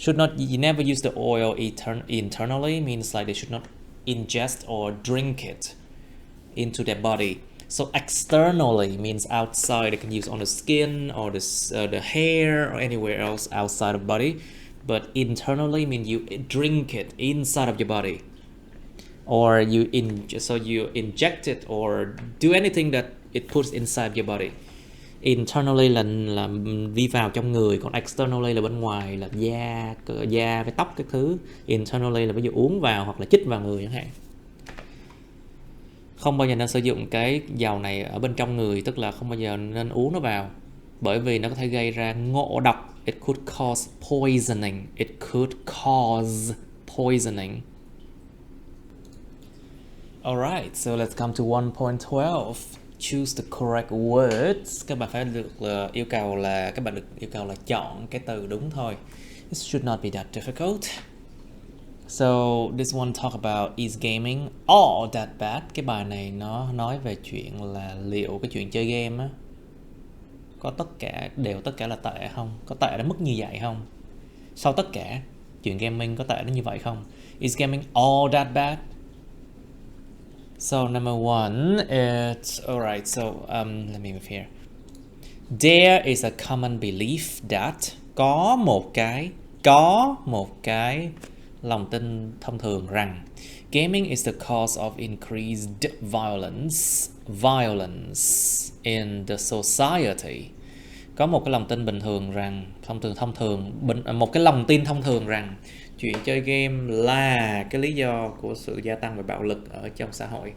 You never use the oil internally means like they should not ingest or drink it into their body. So externally means outside. They can use on the skin or the hair or anywhere else outside of the body. But internally means you drink it inside of your body, or you inject it or do anything that it puts inside your body. Internally là đi vào trong người, còn externally là bên ngoài, là da với tóc các thứ. Internally là ví dụ uống vào hoặc là chích vào người chẳng hạn. Không bao giờ nên sử dụng cái dầu này ở bên trong người, tức là không bao giờ nên uống nó vào, bởi vì nó có thể gây ra ngộ độc. It could cause poisoning. Alright, so let's come to 1.12. Choose the correct words. Các bạn phải được yêu cầu là chọn cái từ đúng thôi. It should not be that difficult. So this one talk about is gaming all that bad. Cái bài này nó nói về chuyện là liệu cái chuyện chơi game á có tất cả là tệ không? Có tệ đến mức như vậy không? Sau tất cả, chuyện gaming có tệ đến như vậy không? Is gaming all that bad? So number one, it's alright. So let me move here. There is a common belief that có một cái lòng tin thông thường rằng gaming is the cause of increased violence in the society. Có một cái lòng tin bình thường rằng một cái lòng tin thông thường rằng chuyện chơi game là cái lý do của sự gia tăng về bạo lực ở trong xã hội.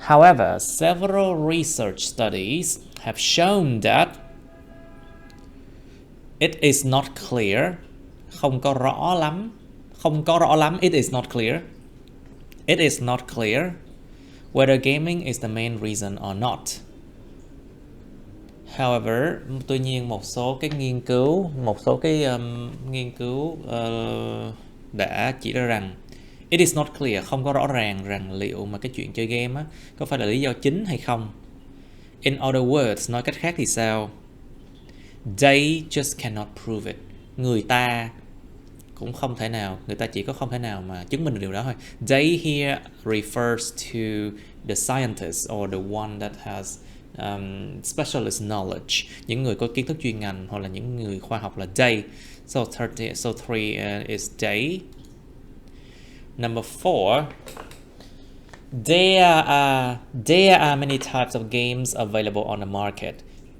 However, several research studies have shown that it is not clear, không có rõ lắm, it is not clear whether gaming is the main reason or not. However, tuy nhiên một số cái nghiên cứu đã chỉ ra rằng it is not clear, không có rõ ràng rằng liệu mà cái chuyện chơi game á có phải là lý do chính hay không. In other words, nói cách khác thì sao? They just cannot prove it. Người ta chỉ có không thể nào mà chứng minh được điều đó thôi. They here refers to the scientist or the one that has specialist knowledge. Những người có kiến thức chuyên ngành hoặc là những người khoa học là they. So three is they. Number 4, there are many types of games available on the market.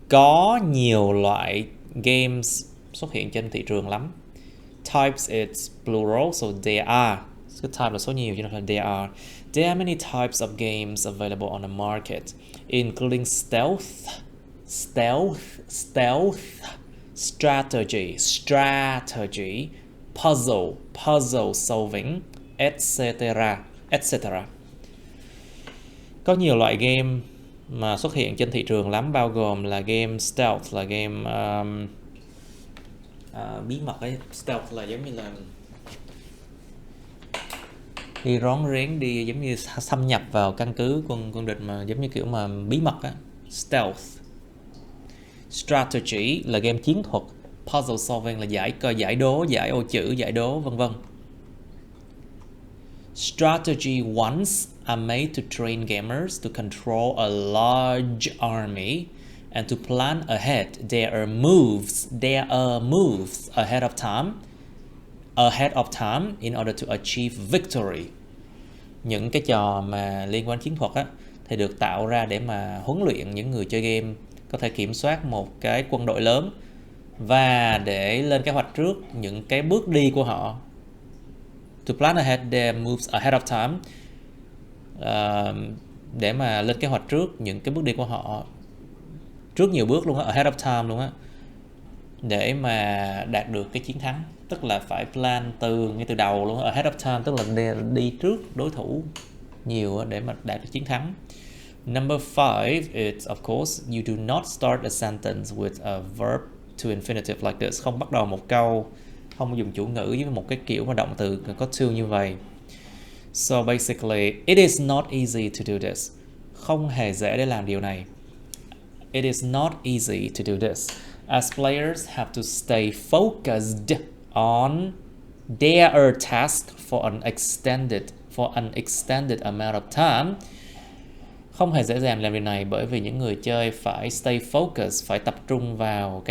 Có nhiều loại games xuất hiện trên thị trường lắm. Types it's plural, so there are. Cái type là số nhiều cho nên là there are. There are many types of games available on the market, including stealth, strategy, puzzle solving, etc. Có nhiều loại game mà xuất hiện trên thị trường lắm, bao gồm là game stealth, là game bí mật ấy. Stealth là giống như là đi rón rén, đi giống như xâm nhập vào căn cứ quân địch mà giống như kiểu mà bí mật á. Stealth. Strategy là game chiến thuật. Puzzle solving là giải đố, giải ô chữ, giải đố, vân vân. Strategy ones are made to train gamers to control a large army and to plan ahead. There are moves ahead of time in order to achieve victory. Những cái trò mà liên quan chiến thuật á thì được tạo ra để mà huấn luyện những người chơi game có thể kiểm soát một cái quân đội lớn và để lên kế hoạch trước những cái bước đi của họ. To plan ahead their moves ahead of time, để mà lên kế hoạch trước những cái bước đi của họ trước nhiều bước luôn á, ahead of time luôn á, để mà đạt được cái chiến thắng. Tức là phải plan ngay từ đầu luôn á, ahead of time tức là đi trước đối thủ nhiều để mà đạt được chiến thắng. Number 5 is of course you do not start a sentence with a verb to infinitive like this. Không bắt đầu một câu, không dùng chủ ngữ với một cái kiểu mà động từ có to như vậy. So basically, it is not easy to do this. Không hề dễ để làm điều này. It is not easy to do this, as players have to stay focused on their task for an extended amount of time. Không hề dễ dàng làm điều này bởi vì những người chơi phải stay focused, phải tập trung vào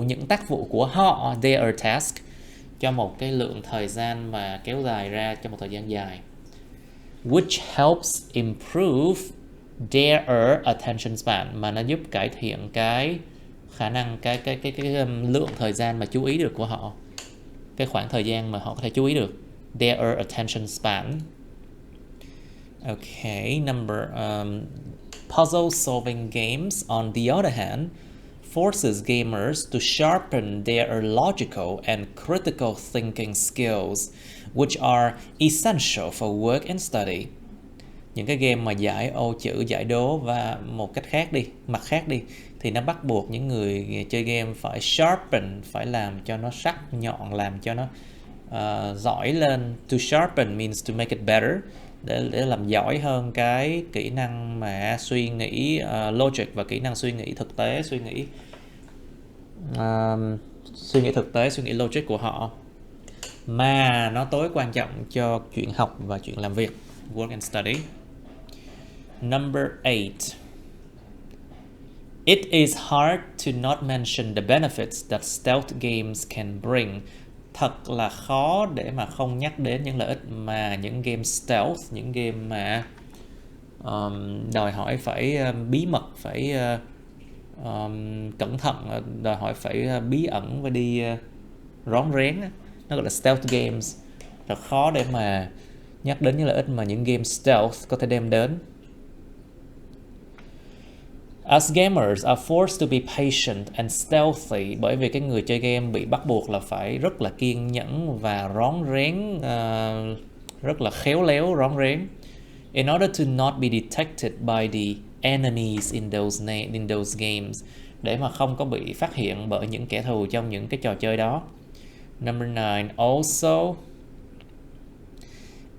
những tác vụ của họ, their task, cho một cái lượng thời gian mà kéo dài ra trong một thời gian dài. Which helps improve their attention span, mà nó giúp cải thiện cái khả năng cái lượng thời gian mà chú ý được của họ, cái khoảng thời gian mà họ có thể chú ý được. Their attention span. Okay, puzzle solving games on the other hand forces gamers to sharpen their logical and critical thinking skills, which are essential for work and study. Những cái game mà giải ô chữ, giải đố và mặt khác đi thì nó bắt buộc những người chơi game phải sharpen, phải làm cho nó sắc nhọn, làm cho nó giỏi lên. To sharpen means to make it better. để làm giỏi hơn cái kỹ năng mà suy nghĩ logic và kỹ năng suy nghĩ thực tế, suy nghĩ thực tế, suy nghĩ logic của họ, mà nó tối quan trọng cho chuyện học và chuyện làm việc, work and study. Number 8. It is hard to not mention the benefits that stealth games can bring. Thật là khó để mà không nhắc đến những lợi ích mà những game stealth, những game mà đòi hỏi phải bí mật, phải cẩn thận, đòi hỏi phải bí ẩn và đi rón rén, nó gọi là stealth games. Thật khó để mà nhắc đến những lợi ích mà những game stealth có thể đem đến. As gamers are forced to be patient and stealthy, bởi vì cái người chơi game bị bắt buộc là phải rất là kiên nhẫn và rón rén, rất là khéo léo, rón rén. In order to not be detected by the enemies in those games, để mà không có bị phát hiện bởi những kẻ thù trong những cái trò chơi đó. Number 9. Also,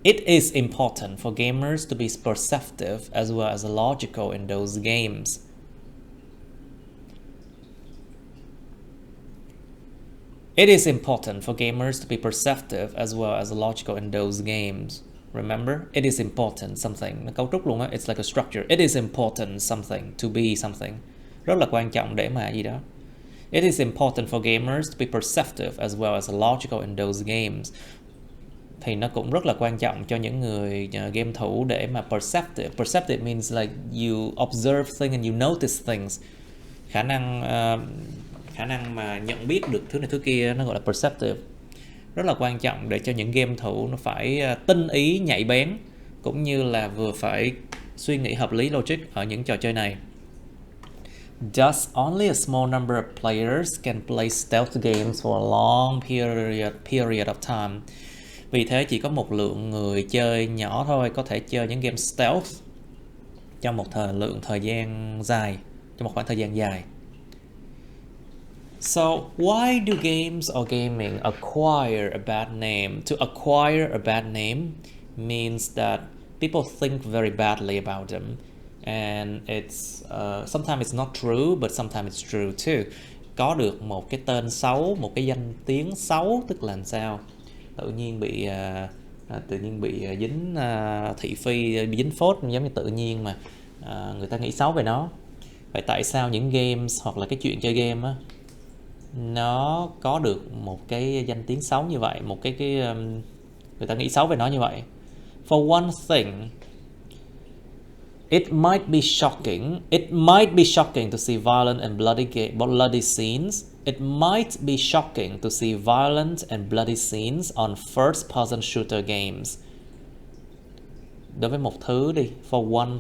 it is important for gamers to be perceptive as well as logical in those games. It is important for gamers to be perceptive as well as logical in those games. Remember, it is important something. Nó cấu trúc luôn á, it's like a structure. It is important something, to be something. Rất là quan trọng để mà gì đó. It is important for gamers to be perceptive as well as logical in those games. Thì nó cũng rất là quan trọng cho những người game thủ để mà perceptive. Perceptive means like you observe things and you notice things. Khả năng mà nhận biết được thứ này thứ kia, nó gọi là perceptive. Rất là quan trọng để cho những game thủ nó phải tinh ý, nhạy bén, cũng như là vừa phải suy nghĩ hợp lý, logic ở những trò chơi này. Thus, only a small number of players can play stealth games for a long period of time. Vì thế chỉ có một lượng người chơi nhỏ thôi có thể chơi những game stealth trong một thời gian dài, trong một khoảng thời gian dài. So, why do games or gaming acquire a bad name? To acquire a bad name means that people think very badly about them, and it's sometimes it's not true, but sometimes it's true too. Có được một cái tên xấu, một cái danh tiếng xấu, tức là làm sao? Tự nhiên bị dính thị phi, bị dính phốt, giống như tự nhiên mà người ta nghĩ xấu về nó. Vậy tại sao những games hoặc là cái chuyện chơi game á, nó có được một cái danh tiếng xấu như vậy, một cái người ta nghĩ xấu về nó như vậy? For one thing, it might be shocking to see violent and bloody scenes. It might be shocking to see violent and bloody scenes on first-person shooter games. Đối với một thứ đi, for one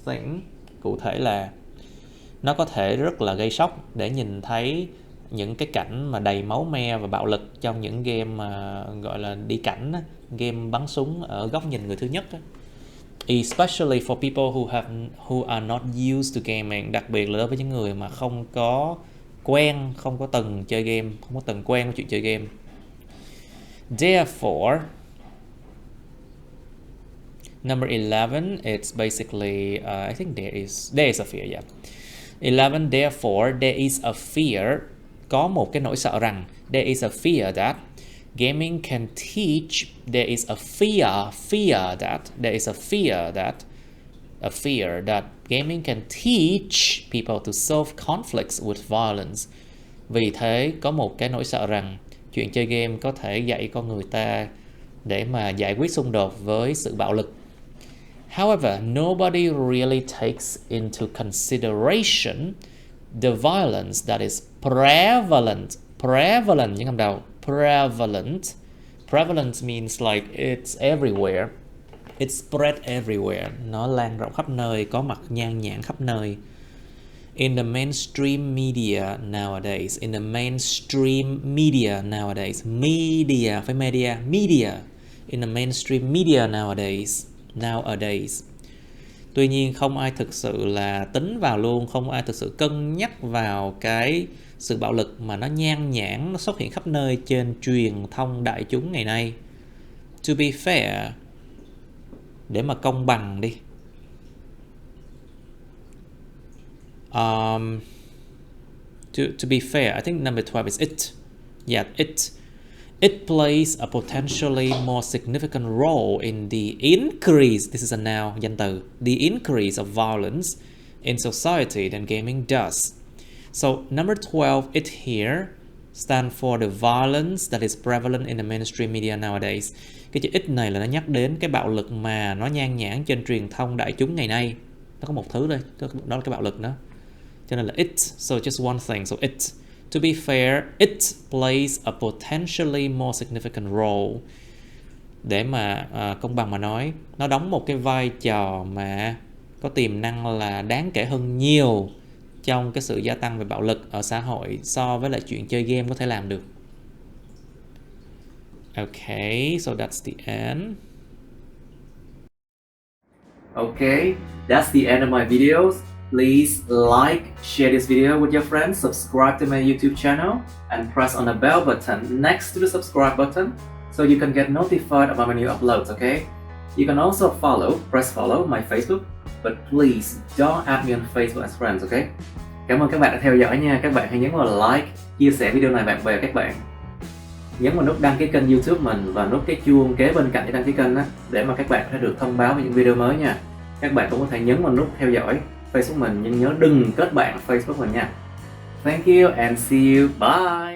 thing, cụ thể là nó có thể rất là gây sốc để nhìn thấy những cái cảnh mà đầy máu me và bạo lực trong những game mà gọi là đi cảnh, game bắn súng ở góc nhìn người thứ nhất. Especially for people who are not used to gaming, đặc biệt là đối với những người mà không có từng chơi game, không có từng quen với chuyện chơi game. Therefore, number 11, it's basically I think there is a fear, yeah. 11, therefore there is a fear, có một cái nỗi sợ rằng, there is a fear that gaming can teach, there is a fear that gaming can teach people to solve conflicts with violence. Vì thế có một cái nỗi sợ rằng chuyện chơi game có thể dạy con người ta để mà giải quyết xung đột với sự bạo lực. However, nobody really takes into consideration the violence that is prevalent, những âm đầu, prevalent means like it's everywhere, it's spread everywhere, nó lan rộng khắp nơi, có mặt nhan nhản khắp nơi. In the mainstream media nowadays, media, in the mainstream media nowadays. Tuy nhiên không ai thực sự là tính vào luôn, không ai thực sự cân nhắc vào cái sự bạo lực mà nó nhan nhản, nó xuất hiện khắp nơi trên truyền thông đại chúng ngày nay. to be fair, để mà công bằng đi. To be fair, I think number 12 is it. Yeah, it plays a potentially more significant role in the increase, this is a noun, danh từ, the increase of violence in society than gaming does. So number 12, it here stand for the violence that is prevalent in the mainstream media nowadays. Cái chữ it này là nó nhắc đến cái bạo lực mà nó nhan nhản trên truyền thông đại chúng ngày nay. Nó có một thứ thôi, đó là cái bạo lực đó. Cho nên là it, so just one thing, so it. To be fair, it plays a potentially more significant role. Để mà công bằng mà nói, nó đóng một cái vai trò mà có tiềm năng là đáng kể hơn nhiều trong cái sự gia tăng về bạo lực ở xã hội so với lại chuyện chơi game có thể làm được. Okay, so that's the end. Okay, that's the end of my videos. Please like, share this video with your friends, subscribe to my YouTube channel, and press on the bell button next to the subscribe button so you can get notified about my new uploads, okay? You can also press follow my Facebook, but please don't add me on Facebook as friends, okay? Cảm ơn các bạn đã theo dõi nha. Các bạn hãy nhấn vào like, chia sẻ video này bạn bè các bạn. Nhấn vào nút đăng ký kênh YouTube mình và nút cái chuông kế bên cạnh để đăng ký kênh á, để mà các bạn sẽ được thông báo về những video mới nha. Các bạn cũng có thể nhấn vào nút theo dõi Facebook mình, nhưng nhớ đừng kết bạn Facebook mình nha. Thank you and see you. Bye.